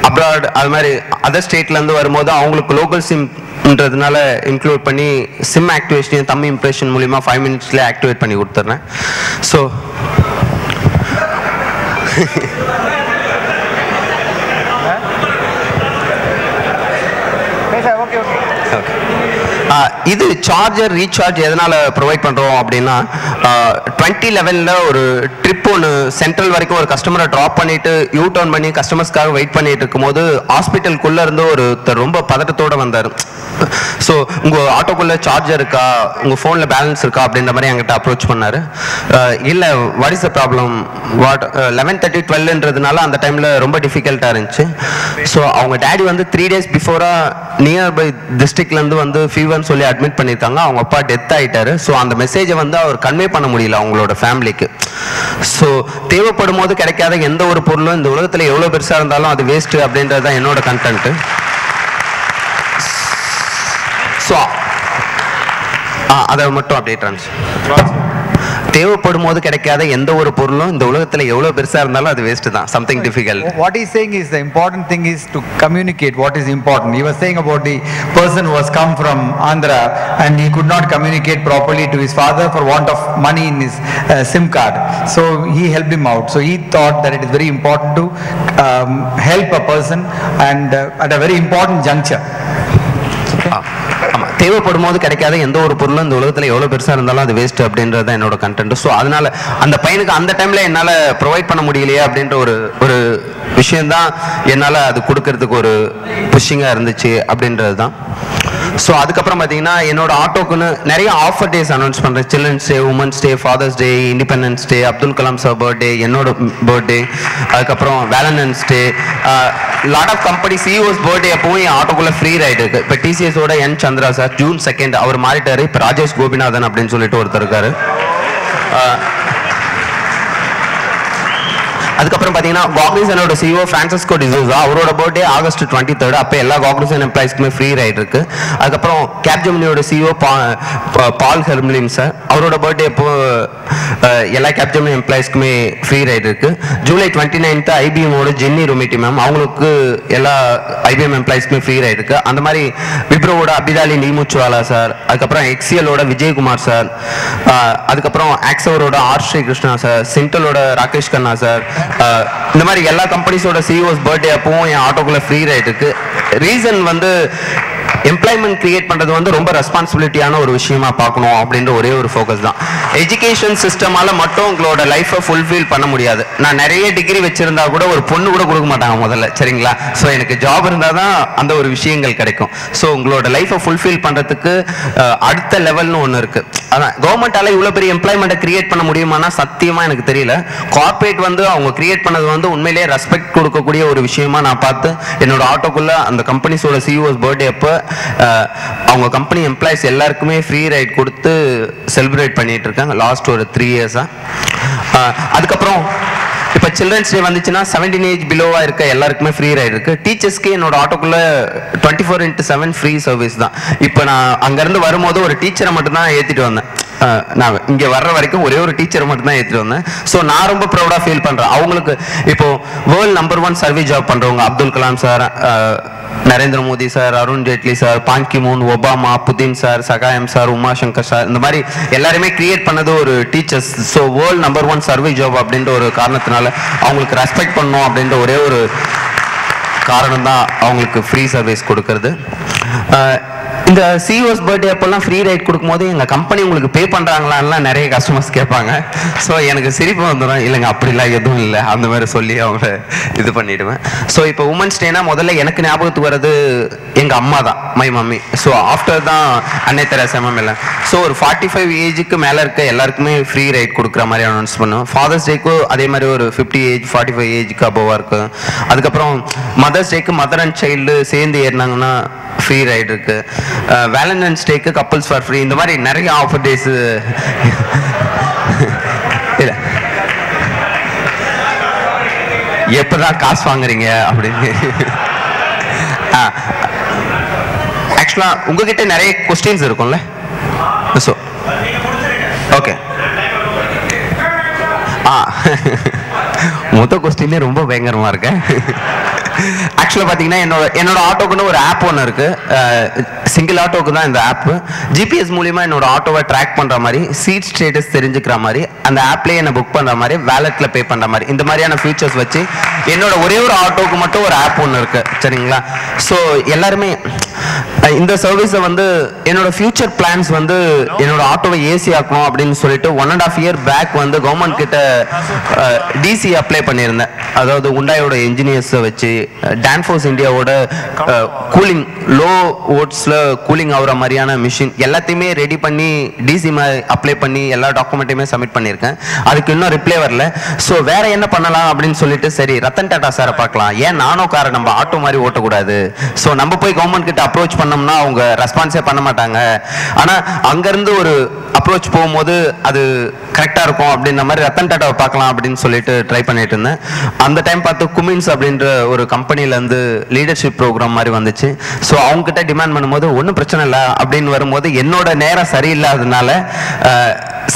அப்ராட் அது மாதிரி அதர் ஸ்டேட்லேருந்து வரும்போது அவங்களுக்கு லோக்கல் சிம்ன்றதுனால இன்க்ளூட் பண்ணி சிம் ஆக்டிவேஷனையும் தம்மி இம்ப்ரெஷன் மூலிமா 5 minutesலேயே ஆக்டிவேட் பண்ணி கொடுத்துட்றேன். ஸோ இது சார்ஜர் ரீசார்ஜ் எதனால் ப்ரொவைட் பண்ணுறோம் அப்படின்னா, 2011 ஒரு ட்ரிப் ஒன்று சென்ட்ரல் வரைக்கும் ஒரு கஸ்டமரை ட்ராப் பண்ணிவிட்டு யூ டர்ன் பண்ணி கஸ்டமர்ஸ்க்காக வெயிட் பண்ணிட்டு இருக்கும்போது ஹாஸ்பிட்டலுக்குள்ளே இருந்து ஒருத்தர் ரொம்ப பதட்டத்தோடு வந்தார். ஸோ உங்கள் ஆட்டோக்குள்ளே சார்ஜர் இருக்கா, உங்கள் ஃபோனில் பேலன்ஸ் இருக்கா அப்படின்ற மாதிரி என்கிட்ட அப்ரோச் பண்ணார். இல்லை, வாட் இஸ் த ப்ராப்ளம், 11:30 12ன்றதுனால அந்த டைமில் ரொம்ப டிஃபிகல்ட்டாக இருந்துச்சு. ஸோ அவங்க டேடி 3 days பிஃபோராக நியர்பை டிஸ்ட்ரிக்ட்லேருந்து ஃபீவர்னு சொல்லி அட்மிட் பண்ணியிருக்காங்க. அவங்க அப்பா டெத் ஆகிட்டாரு. ஸோ அந்த மெசேஜை அவர் கன்வே பண்ண முடியல அவங்களோட ஃபேமிலிக்கு. ஸோ தேவைப்படும் போது கிடைக்காத எந்த ஒரு பொருளும் இந்த உலகத்தில் எவ்வளோ பெருசாக இருந்தாலும் அது வேஸ்ட்டு அப்படின்றது தான் என்னோட கண்டென்ட்டு. ஸோ அதை மட்டும் அப்படியே தேவைப்படும் போது கிடைக்காத எந்த ஒரு பொருளும் இந்த உலகத்தில் எவ்வளவு பெருசா இருந்தாலும் அது வேஸ்ட் தான், something difficult. What he's saying is the important thing is to communicate what is important. He was saying about the person who has come from Andhra and he could not communicate properly to his father for want of money in his SIM card. So he helped him out. So he thought that it is very important to help a person and at a very important juncture. தேவைப்படும் போது கிடைக்காத எந்த ஒரு பொருளும் இந்த உலகத்தில் எவ்வளோ பெருசாக இருந்தாலும் அது வேஸ்ட் அப்படின்றது தான் என்னோட கண்டென்ட். ஸோ அதனால அந்த பையனுக்கு அந்த டைமில் என்னால் ப்ரொவைட் பண்ண முடியலையே அப்படின்ற ஒரு விஷயந்தான் என்னால் அது கொடுக்கறதுக்கு ஒரு புஷ்ஷிங்காக இருந்துச்சு அப்படின்றது தான். ஸோ அதுக்கப்புறம் பார்த்தீங்கன்னா என்னோட ஆட்டோக்குன்னு நிறைய ஆஃபர் டேஸ் அனௌன்ஸ் பண்ணுறேன். Children's day, women's day, father's day, independence day, Abdul Kalam sir birthday, என்னோட பர்த்டே, அதுக்கப்புறம் valentine's day, lot of company CEOs birthday அப்பவும் என் ஆட்டோக்குள்ள ஃப்ரீ ரைடு இருக்கு. இப்போ டிசிஎஸோட என் சந்திரா சார் June 2 அவர் மாறிட்டாரு. இப்போ ராஜேஷ் கோபிநாதன் அப்படின்னு சொல்லிட்டு ஒருத்தர் இருக்காரு. அதுக்கப்புறம் பார்த்தீங்கன்னா காக்னிசனோட சிஓ ஃப்ரான்சிஸ்கோ டிசூசா அவரோட பர்த்டே August 23. அப்போ எல்லா காக்னிசன் எம்ப்ளாயிஸ்க்குமே ஃப்ரீ ரைட் இருக்கு. அதுக்கப்புறம் கேப்ஜெமினியோட சிஓ பால் ஹெர்ம்லின் சார் அவரோட பர்த்டே அப்போ எல்லா கேப்ஜெமினி எம்ப்ளாயிஸ்க்குமே ஃப்ரீ ரைட் இருக்கு. July 29 ஐபிஎம்மோட ஜென்னி ரொமிட்டி மேம் அவங்களுக்கு எல்லா ஐபிஎம் எம்ப்ளாயிஸ்க்குமே ஃப்ரீ ரைட் இருக்கு. அந்த மாதிரி விப்ரோவோட அபிதாலி நீமுச்சுவாலா சார், அதுக்கப்புறம் எக்ஸிஎலோட விஜயகுமார் சார், அதுக்கப்புறம் ஆக்ஸவரோட ஆர் ஸ்ரீ கிருஷ்ணா சார், சிண்டலோட ராகேஷ் கண்ணா சார், இந்த மாதிரி எல்லா கம்பெனிஸோட சிஇஓஸ் பர்த்டே அப்பவும் என் ஆட்டோக்குள்ள ஃப்ரீ ரைட் இருக்கு. ரீசன் வந்து எம்ப்ளாய்மெண்ட் கிரியேட் பண்றது வந்து ரொம்ப ரெஸ்பான்சிபிலிட்டியான ஒரு விஷயமா பார்க்கணும் அப்படின்ற ஒரே ஒரு ஃபோக்கஸ் தான். எஜுகேஷன் சிஸ்டமால மட்டும் உங்களோட லைஃபை ஃபுல்ஃபில் பண்ண முடியாது. நான் நிறைய டிகிரி வச்சிருந்தா கூட ஒரு பொண்ணு கூட கொடுக்க மாட்டாங்க முதல்ல, சரிங்களா? ஸோ எனக்கு ஜாப் இருந்தால் தான் அந்த ஒரு விஷயங்கள் கிடைக்கும். ஸோ உங்களோட லைஃபை ஃபுல்ஃபில் பண்றதுக்கு அடுத்த லெவல்னு ஒன்று இருக்கு. அதான் கவர்மெண்டால இவ்வளோ பெரிய எம்ப்ளாய்மெண்ட்டை கிரியேட் பண்ண முடியுமானா சத்தியமா எனக்கு தெரியல. கார்பரேட் வந்து அவங்க கிரியேட் பண்ணது வந்து உண்மையிலேயே ரெஸ்பெக்ட் கொடுக்கக்கூடிய ஒரு விஷயமா நான் பார்த்து என்னோட ஆட்டோக்குள்ள அந்த கம்பெனிஸோட சிஇஓஸ் பர்த்டே அப்போ அவங்க கம்பெனி எம்ப்ளாயிஸ் எல்லாருக்குமே ஃப்ரீ ரைட் கொடுத்து செலிப்ரேட் பண்ணிட்டு இருக்காங்க லாஸ்ட் ஒரு 3 இயர்ஸா. அதுக்கப்புறம் இப்போ சில்ட்ரன்ஸ் டே வந்துச்சுன்னா 17 ஏஜ் பிலோவா இருக்க எல்லாருக்குமே ஃப்ரீ ரைட் இருக்கு. டீச்சர்ஸ்க்கு என்னோட ஆட்டோக்குள்ள 24/7 ஃப்ரீ சர்வீஸ் தான். இப்போ நான் அங்கேருந்து வரும்போது ஒரு டீச்சரை மட்டும் தான் ஏற்றிட்டு வந்தேன். நான் இங்கே வர்ற வரைக்கும் ஒரே ஒரு டீச்சரை மட்டும் தான் ஏற்றிட்டு வந்தேன். ஸோ நான் ரொம்ப ப்ரௌடாக ஃபீல் பண்ணுறேன். அவங்களுக்கு இப்போ வேர்ல்ட் நம்பர் 1 சர்வீஸ் ஜாப் பண்ணுறவங்க Abdul Kalam sir, Narendra Modi sir, Arun Jaitley sir, Ban Ki Moon, Obama, Putin sir, Sagayam sir, Umashankar sir, இந்த மாதிரி எல்லாருமே கிரியேட் பண்ணது ஒரு teachers. So world number 1 service job அப்படின்ற ஒரு காரணத்தினால அவங்களுக்கு ரெஸ்பெக்ட் பண்ணணும் அப்படின்ற ஒரே ஒரு காரணம் தான் அவங்களுக்கு ஃப்ரீ சர்வீஸ் கொடுக்கறது. இந்த சிஇஓஸ் பர்த்டே அப்போல்லாம் ஃப்ரீ ரைட் கொடுக்கும்போது எங்கள் கம்பெனி உங்களுக்கு பே பண்ணுறாங்களான்லாம் நிறைய கஸ்டமர்ஸ் கேட்பாங்க. ஸோ எனக்கு சிரிப்பு வந்துடும். இல்லைங்க அப்படிலாம் எதுவும் இல்லை, அந்த மாதிரி சொல்லி அவங்கள இது பண்ணிவிடுவேன். ஸோ இப்போ உமன்ஸ் டேனா முதல்ல எனக்கு ஞாபகத்துக்கு வர்றது எங்கள் அம்மா தான், மை மம்மி. ஸோ ஆஃப்டர் தான் அன்னை தெரசா மேம் எல்லாம். ஸோ ஒரு 45 ஏஜுக்கு மேலே இருக்க எல்லாருக்குமே ஃப்ரீ ரைட் கொடுக்குற மாதிரி அனௌன்ஸ் பண்ணுவோம். ஃபாதர்ஸ் டேக்கும் அதே மாதிரி ஒரு 50 ஏஜ் 45 ஏஜுக்கு அபோவாக இருக்கும். அதுக்கப்புறம் மதர்ஸ் டேக்கு மதர் அண்ட் சைல்டு சேர்ந்து ஏறினாங்கன்னா ஃப்ரீ ரைட் இருக்கு. வேலண்டைன்ஸ் டேக்கு கப்பல்ஸ் ஃபார் ஃப்ரீ, இந்த மாதிரி நிறைய ஆஃபர் டேஸ். இல்லை எப்பதான் காசு வாங்குறீங்க அப்படின்னு. ஆக்சுவலா உங்ககிட்ட நிறைய கொஸ்டின்ஸ் இருக்கும்ல. ஸோ ஓகே, மொத்த கொஸ்டினே ரொம்ப பயங்கரமா இருக்கு. ஆக்சுவலாக பார்த்தீங்கன்னா என்னோட ஆட்டோக்குன்னு ஒரு ஆப் ஒன்று இருக்கு. சிங்கிள் ஆட்டோக்கு தான் இந்த ஆப். ஜிபிஎஸ் மூலியமா என்னோட ஆட்டோவை ட்ராக் பண்ற மாதிரி, சீட் ஸ்டேட்டஸ் தெரிஞ்சுக்கிற மாதிரி, அந்த ஆப்லேயே என்ன புக் பண்ற மாதிரி, வேலெட்ல பே பண்ற மாதிரி, இந்த மாதிரியான ஃபீச்சர்ஸ் வச்சு என்னோட ஒரே ஒரு ஆட்டோக்கு மட்டும் ஒரு ஆப் ஒன்று இருக்கு, சரிங்களா? ஸோ எல்லாருமே இந்த சர்வீஸை வந்து என்னோட ஃபியூச்சர் பிளான்ஸ் வந்து என்னோட ஆட்டோவை ஏசி ஆக்கணும் அப்படின்னு சொல்லிட்டு 1.5 இயர் பேக் வந்து கவர்மெண்ட் கிட்ட டிசி அப்ளை பண்ணியிருந்தேன். அதாவது உண்டாயோட என்ஜினியர்ஸை வச்சு டான்ஃபோர்ஸ் இந்தியாவோட கூலிங் லோ ஓட்ஸில் கூலிங் ஆகிற மாதிரியான மிஷின் எல்லாத்தையுமே ரெடி பண்ணி டிசி அப்ளை பண்ணி எல்லா டாக்குமெண்ட்டையுமே சப்மிட் பண்ணியிருக்கேன். அதுக்கு இன்னும் ரிப்ளை வரல. ஸோ வேற என்ன பண்ணலாம் அப்படின்னு சொல்லிட்டு சரி ரத்தன் டாடா சாரை பார்க்கலாம், ஏன் நானோ காரை நம்ம ஆட்டோ மாதிரி ஓட்டக்கூடாது. ஸோ நம்ம போய் கவர்மெண்ட் கிட்ட அப்ரோச் பண்ணோம்னா அவங்க ரெஸ்பான்ஸே பண்ண மாட்டாங்க. ஆனால் அங்கேருந்து ஒரு அப்ரோச் போகும்போது அது கரெக்டாக இருக்கும் அப்படின்ற மாதிரி ரத்தன் டாட்டாவை பார்க்கலாம் அப்படின்னு சொல்லிட்டு ட்ரை பண்ணிட்டு இருந்தேன். அந்த டைம் பார்த்து குமின்ஸ் அப்படின்ற ஒரு கம்பெனிலேருந்து லீடர்ஷிப் ப்ரோக்ராம் மாதிரி வந்துச்சு. ஸோ அவங்ககிட்ட டிமாண்ட் பண்ணும்போது ஒன்றும் பிரச்சனை இல்லை அப்படின்னு வரும்போது என்னோட நேரம் சரியில்லாததுனால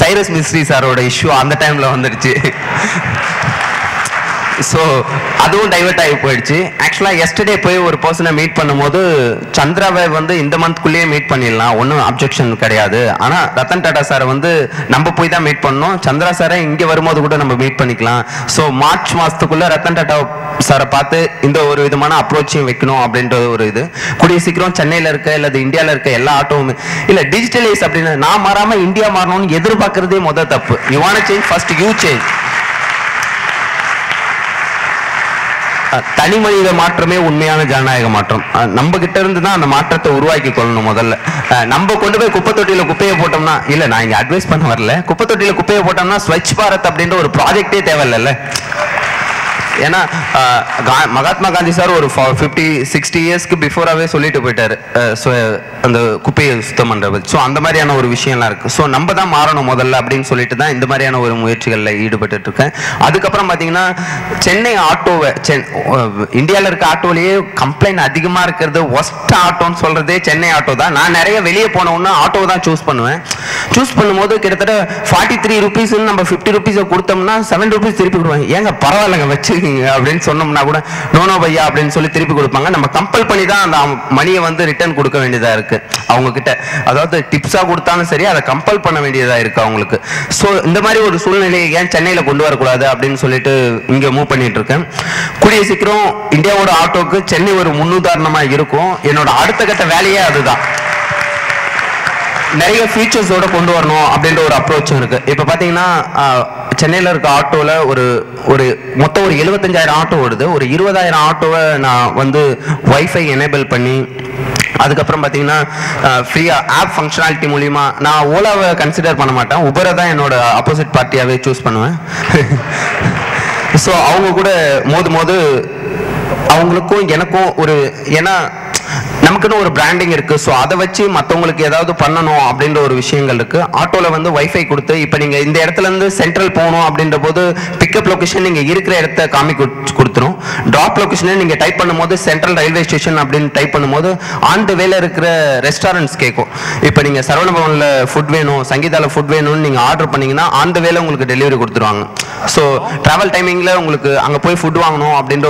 சைரஸ் மிஸ்ரி சாரோட இஷ்யூ அந்த டைமில் வந்துடுச்சு. ஸோ அதுவும் டைவர்ட் ஆகி போயிடுச்சு. ஆக்சுவலாக எஸ்டர்டே போய் ஒரு பர்சனை மீட் பண்ணும்போது சந்திராவை வந்து இந்த மந்த்குள்ளேயே மீட் பண்ணிடலாம், ஒன்றும் அப்ஜெக்ஷன் கிடையாது. ஆனால் ரத்தன் டாடா சாரை வந்து நம்ம போய் தான் மீட் பண்ணோம். சந்திரா சாரை இங்கே வரும்போது கூட நம்ம மீட் பண்ணிக்கலாம். ஸோ மார்ச் மாதத்துக்குள்ளே ரத்தன் டாடா சாரை பார்த்து இந்த ஒரு விதமான அப்ரோச்சையும் வைக்கணும் அப்படின்றது ஒரு இது. கூடிய சீக்கிரம் சென்னையில் இருக்க இல்லை இந்தியாவில் இருக்க எல்லா ஆட்டோவுமே இல்லை டிஜிட்டலைஸ் அப்படின்னு நான் மாறாமல் இந்தியா மாறணும்னு எதிர்பார்க்கறதே முதல் தப்பு. You want change, first you change. தனி மனித மாற்றமே உண்மையான ஜனநாயக மாற்றம். நம்ம கிட்ட இருந்து தான் அந்த மாற்றத்தை உருவாக்கி கொள்ளணும். முதல்ல நம்ம கொண்டு போய் குப்பை தொட்டியில குப்பையை போட்டோம்னா, இல்ல நான் இங்க அட்வைஸ் பண்ண வரல, குப்பை தொட்டியில குப்பையை போட்டோம்னா ஸ்வச் பாரத் அப்படின்ற ஒரு ப்ராஜெக்டே தேவையில்ல. ஏன்னா மகாத்மா காந்தி சார் ஒரு 50-60 இயர்ஸ்க்கு பிஃபோராகவே சொல்லிட்டு போயிட்டாரு அந்த குப்பையை சுத்தம் பண்றது. ஸோ அந்த மாதிரியான ஒரு விஷயம்லாம் இருக்கு. ஸோ நம்ம தான் மாறணும் முதல்ல அப்படின்னு சொல்லிட்டு தான் இந்த மாதிரியான ஒரு முயற்சிகளில் ஈடுபட்டு இருக்கேன். அதுக்கப்புறம் பார்த்தீங்கன்னா சென்னை ஆட்டோவை இந்தியாவில் இருக்க ஆட்டோலேயே கம்ப்ளைண்ட் அதிகமாக இருக்கிறது ஒஸ்ட் ஆட்டோன்னு சொல்றதே சென்னை ஆட்டோ தான். நான் நிறைய வெளியே போனோன்னா ஆட்டோவை தான் சூஸ் பண்ணுவேன். சூஸ் பண்ணும்போது கிட்டத்தட்ட 43 ரூபீஸ்ன்னு நம்ம 50 ரூபீஸை கொடுத்தோம்னா 7 ரூபீஸ் திருப்பி கொடுவாங்க. ஏங்க பரவாயில்லைங்க வச்சு அப்படின்னு சொன்னோம்னா கூட நோனோ பையா அப்படின்னு சொல்லி திருப்பி கொடுப்பாங்க. நம்ம கம்பல் பண்ணி தான் அந்த மணியை வந்து ரிட்டர்ன் கொடுக்க வேண்டியதா இருக்கு அவங்க கிட்ட. அதாவது டிப்ஸா கொடுத்தாலும் சரி அதை கம்பல் பண்ண வேண்டியதா இருக்கு அவங்களுக்கு. ஸோ இந்த மாதிரி ஒரு சூழ்நிலையை ஏன் சென்னையில கொண்டு வரக்கூடாது அப்படின்னு சொல்லிட்டு இங்க மூவ் பண்ணிட்டு இருக்கேன். கூடிய சீக்கிரம் இந்தியாவோட ஆட்டோக்கு சென்னை ஒரு முன்னுதாரணமா இருக்கும். என்னோட அடுத்த கட்ட வேலையே அதுதான். நிறைய ஃபீச்சர்ஸோட கொண்டு வரணும் அப்படின்ற ஒரு அப்ரோச்சும் இருக்கு. இப்போ பார்த்தீங்கன்னா சென்னையில் இருக்க ஆட்டோவில் ஒரு மொத்தம் ஒரு 75,000 ஆட்டோ ஓடுது. ஒரு 20,000 ஆட்டோவை நான் வந்து வைஃபை எனேபிள் பண்ணி, அதுக்கப்புறம் பார்த்தீங்கன்னா ஃப்ரீயாக ஆப் ஃபங்க்ஷனாலிட்டி மூலிமா, நான் ஓலாவை கன்சிடர் பண்ண மாட்டேன், உபரை தான் என்னோட ஆப்போசிட் பார்ட்டியாகவே சூஸ் பண்ணுவேன். ஸோ அவங்க கூட மோது அவங்களுக்கும் எனக்கும் ஏன்னா நமக்குன்னு ஒரு பிராண்டிங் இருக்கு. ஸோ அதை வச்சு மற்றவங்களுக்கு ஏதாவது பண்ணணும் அப்படின்ற ஒரு விஷயங்கள் இருக்கு. ஆட்டோவில் வந்து வைஃபை கொடுத்து, இப்போ நீங்கள் இந்த இடத்துல இருந்து சென்ட்ரல் போகணும் அப்படின்ற போது பிக்கப் லொகேஷன் நீங்கள் இருக்கிற இடத்த கொடுத்துரும். ட்ராப் லொகேஷனை நீங்கள் டைப் பண்ணும்போது சென்ட்ரல் ரயில்வே ஸ்டேஷன் அப்படின்னு டைப் பண்ணும்போது ஆன் த வேல இருக்கிற ரெஸ்டாரண்ட்ஸ் கேட்கும். இப்போ நீங்கள் சரவணபவனில் ஃபுட் வேணும், சங்கீதாவில் ஃபுட் வேணும்னு நீங்கள் ஆர்டர் பண்ணீங்கன்னா ஆன் த வேல உங்களுக்கு டெலிவரி கொடுத்துருவாங்க. ஸோ ட்ராவல் டைமிங்கில் உங்களுக்கு அங்கே போய் ஃபுட் வாங்கணும் அப்படின்ற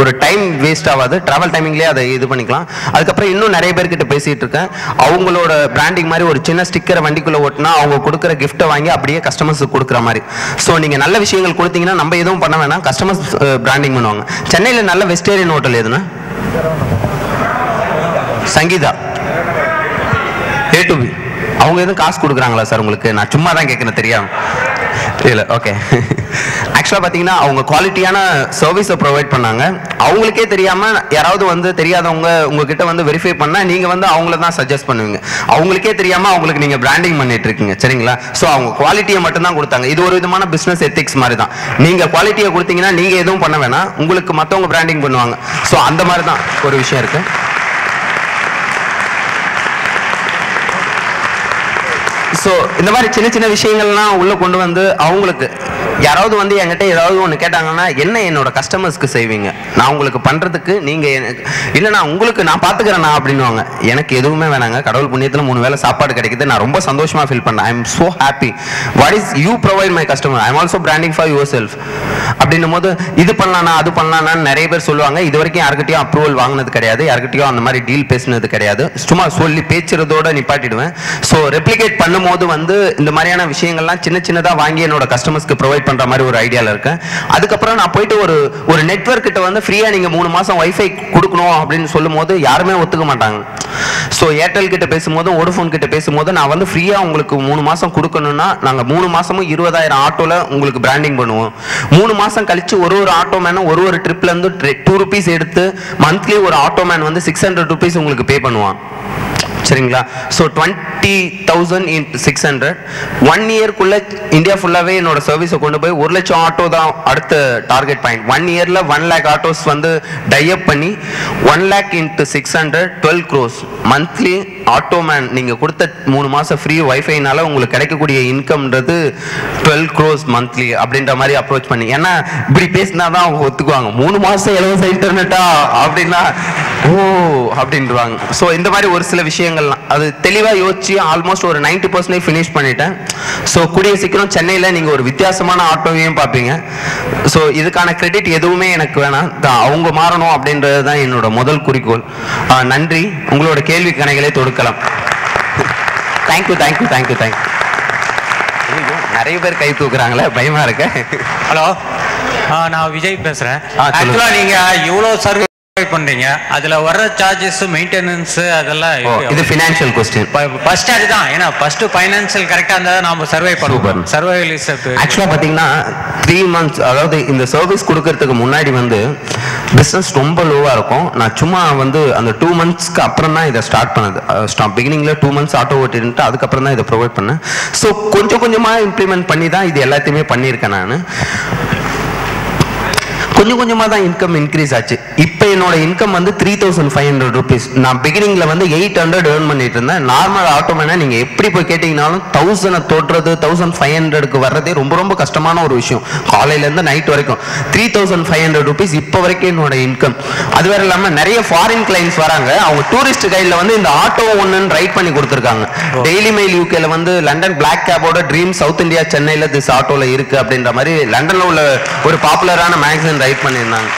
ஒரு டைம் வேஸ்ட் ஆகாது. ட்ராவல் டைமிங்லேயே அதை இது பண்ணிக்கலாம். அதுக்கப்புறம் இன்னும் நிறைய பேர்கிட்ட பேசிட்டு இருக்கேன். அவங்களோட பிராண்டிங் மாதிரி ஒரு சின்ன ஸ்டிக்கரை வண்டிக்குள்ள ஓட்டினா அவங்க கொடுக்குற கிஃப்ட்டை வாங்கி அப்படியே கஸ்டமர்ஸுக்கு கொடுக்குற மாதிரி. ஸோ நீங்கள் நல்ல விஷயங்கள் கொடுத்தீங்கன்னா நம்ம எதுவும் பண்ண வேணாம், கஸ்டமர்ஸ் பிராண்டிங் பண்ணுவாங்க. சென்னையில் நல்ல வெஜிடேரியன் ஹோட்டல் எதுனா சங்கீதா A to B. அவங்க எதுவும் காசு கொடுக்குறாங்களா சார் உங்களுக்கு? நான் சும்மா தான் கேட்குறேன், தெரியாம இல்லை. ஓகே. ஆக்சுவலாக பார்த்தீங்கன்னா அவங்க குவாலிட்டியான சர்வீஸை ப்ரொவைட் பண்ணாங்க. அவங்களுக்கே தெரியாமல் யாராவது வந்து தெரியாதவங்க உங்ககிட்ட வந்து வெரிஃபை பண்ணால் நீங்கள் வந்து அவங்கள தான் சஜஸ்ட் பண்ணுவீங்க. அவங்களுக்கே தெரியாமல் அவங்களுக்கு நீங்கள் பிராண்டிங் பண்ணிட்டு இருக்கீங்க, சரிங்களா? ஸோ அவங்க குவாலிட்டியை மட்டும்தான் கொடுத்தாங்க. இது ஒரு விதமான பிஸ்னஸ் எத்திக்ஸ் மாதிரி தான். நீங்கள் குவாலிட்டியை கொடுத்தீங்கன்னா நீங்கள் எதுவும் பண்ண வேணாம், உங்களுக்கு மற்றவங்க பிராண்டிங் பண்ணுவாங்க. ஸோ அந்த மாதிரி தான் ஒரு விஷயம் இருக்குது. ஸோ இந்த மாதிரி சின்ன சின்ன விஷயங்கள்லாம் உள்ளே கொண்டு வந்து அவங்களுக்கு யாராவது வந்து என்கிட்ட ஏதாவது ஒன்று கேட்டாங்கன்னா என்ன என்னோட கஸ்டமர்ஸ்க்கு செய்வீங்க, நான் உங்களுக்கு பண்ணுறதுக்கு நீங்கள் இல்லைண்ணா உங்களுக்கு நான் பார்த்துக்கிறேண்ணா அப்படின்வாங்க. எனக்கு எதுவுமே வேணாங்க, கடவுள் புண்ணியத்தில் 3 வேளை சாப்பாடு கிடைக்குது, நான் ரொம்ப சந்தோஷமாக ஃபீல் பண்ணேன். I am so happy. What is you provide my customer, I am also branding for your self அப்படின்னும் போது இது பண்ணலானா அது பண்ணலான்னு நிறைய பேர் சொல்லுவாங்க. இது வரைக்கும் யாருக்கிட்டையும் அப்ரூவல் வாங்கினது கிடையாது, யாருக்கிட்டையும் அந்த மாதிரி டீல் பேசினது கிடையாது. சும்மா சொல்லி பேச்சுறதோட நிப்பாட்டிடுவேன். ஸோ ரெப்ளிகேட் பண்ணும்போது வந்து இந்த மாதிரியான விஷயங்கள்லாம் சின்ன சின்னதாக வாங்கி என்னோட கஸ்டமர்ஸ்க்கு ப்ரொவைட் பண்ற மாதிரி ஒரு ஐடியால இருக்கேன். அதுக்கப்புறம் நான் போயிட்டு ஒரு நெட்வொர்க் கிட்ட வந்து ஃப்ரீயா நீங்க 3 மாசம் வைஃபை கொடுக்கணும் அப்படின்னு சொல்லும் போது யாருமே ஒத்துக்க மாட்டாங்க. ஸோ ஏர்டெல் கிட்ட பேசும்போது வோடஃபோன் கிட்ட பேசும்போது நான் வந்து ஃப்ரீயா உங்களுக்கு 3 மாசம் கொடுக்கணும்னா நாங்க 3 மாசமும் 20,000 ஆட்டோல உங்களுக்கு பிராண்டிங் பண்ணுவோம். 3 மாசம் கழிச்சு ஒரு ஆட்டோ மேனும் ஒரு ட்ரிப்ல இருந்து 2 ரூபீஸ் எடுத்து மந்த்லி ஒரு ஆட்டோ மேன் வந்து 600 ரூபீஸ் உங்களுக்கு பே பண்ணுவான், சரிங்களா? ஸோ 20,000 into 600 1 இயர்க்குள்ள இந்தியா ஃபுல்லாவே என்னோட சர்வீஸை கொண்டு போய் 1 லட்சம் ஆட்டோ தான் அடுத்த டார்கெட் பாயிண்ட். 1 இயர்ல 1 lakh ஆட்டோஸ் வந்து டைப் பண்ணி 1 lakh into 600 12 crores monthly auto man. நீங்க கொடுத்த 3 மாசம் ஃப்ரீ வைஃபைனால உங்களுக்கு கிடைக்கக்கூடிய இன்கம்ன்றது 12 crores மந்த்லி அப்படின்ற மாதிரி அப்ரோச் பண்ணி, ஏன்னா இப்படி பேசினா தான் அவங்க ஒத்துக்குவாங்க. 3 மாசம் இலவச இன்டர்நெட்டா அப்படின்னா ஓ அப்படின்றாங்க. ஸோ இந்த மாதிரி ஒரு சில விஷயங்கள்லாம் அது தெளிவாக யோசிச்சு ஆல்மோஸ்ட் ஒரு 90% ஃபினிஷ் பண்ணிட்டேன். ஸோ கூடிய சீக்கிரம் சென்னையில் நீங்கள் ஒரு வித்தியாசமான ஆட்டோவையும் பார்ப்பீங்க. ஸோ இதுக்கான கிரெடிட் எதுவுமே எனக்கு வேணாம், அவங்க மாறணும் அப்படின்றது தான் என்னோட முதல் குறிக்கோள். நன்றி. உங்களோட கேள்வி கணைகளை தொடுக்கலாம். Thank you thank you thank you thank you. நிறைய பேர் கை தூக்குறாங்களே, பயமா இருக்கு. ஹலோ, நான் விஜய் பேசுறேன். ஆக்சுவலா நீங்க இவ்வளோ சர்வீஸ் பண்றீங்க, அதுல வர சார்ஜஸ் மெயின்டெனன்ஸ் அதெல்லாம் இது ஃபினான்ஷியல் கொஸ்டின். ஃபர்ஸ்ட் அதுதான், ஏன்னா ஃபர்ஸ்ட் ஃபைனான்சியல் கரெக்டா இருந்தா நாம சர்வே பண்ணுவோம். சர்வைவல் இஸ் ஆக்சுவலா பாத்தீங்கன்னா 3 months, அதாவது இந்த சர்வீஸ் கொடுக்கறதுக்கு முன்னாடி வந்து பிசினஸ் ரொம்ப லோவா இருக்கும். நான் சும்மா வந்து அந்த 2 monthsக்கு அப்புறம் தான் இதை ஸ்டார்ட் பண்ணது. பிகினிங்ல 2 months ஆட்டோ ஓட்டிட்டு அதுக்கப்புறம் தான் இதை ப்ரொவைட் பண்ணேன். ஸோ கொஞ்சம் கொஞ்சமா இம்ப்ளிமெண்ட் பண்ணி தான் இது எல்லாத்தையுமே பண்ணியிருக்கேன். நான் கொஞ்சம் கொஞ்சமாக தான் இன்கம் இன்க்ரீஸ் ஆச்சு. இப்போ என்னோட இன்கம் வந்து 3500 rupees. நான் பிகினிங்ல வந்து 800 ஏர்ன் பண்ணிட்டு இருந்தேன். நார்மல் ஆட்டோமேனா நீங்க எப்படி போய் கேட்டீங்கன்னாலும் 1000 தொடுறது 1500க்கு வர்றதே ரொம்ப ரொம்ப கஷ்டமான ஒரு விஷயம். காலையில இருந்து நைட் வரைக்கும் 3500 rupees இப்போ வரைக்கும் என்னோட இன்கம். அது வேற இல்லாம நிறைய ஃபாரின் கிளைண்ட்ஸ் வராங்க. அவங்க டூரிஸ்ட் கைட்ல வந்து இந்த ஆட்டோ ஒன்னுன்னு ரைட் பண்ணி கொடுத்துருக்காங்க. டெய்லி மெயில் யூகேல வந்து லண்டன் பிளாக் கேபோட ட்ரீம் சவுத் இந்தியா சென்னையில திஸ் ஆட்டோல இருக்கு அப்படின்ற மாதிரி லண்டன்ல உள்ள ஒரு பாப்புலரான மேகசின் ரைட் பண்ணியிருந்தாங்க.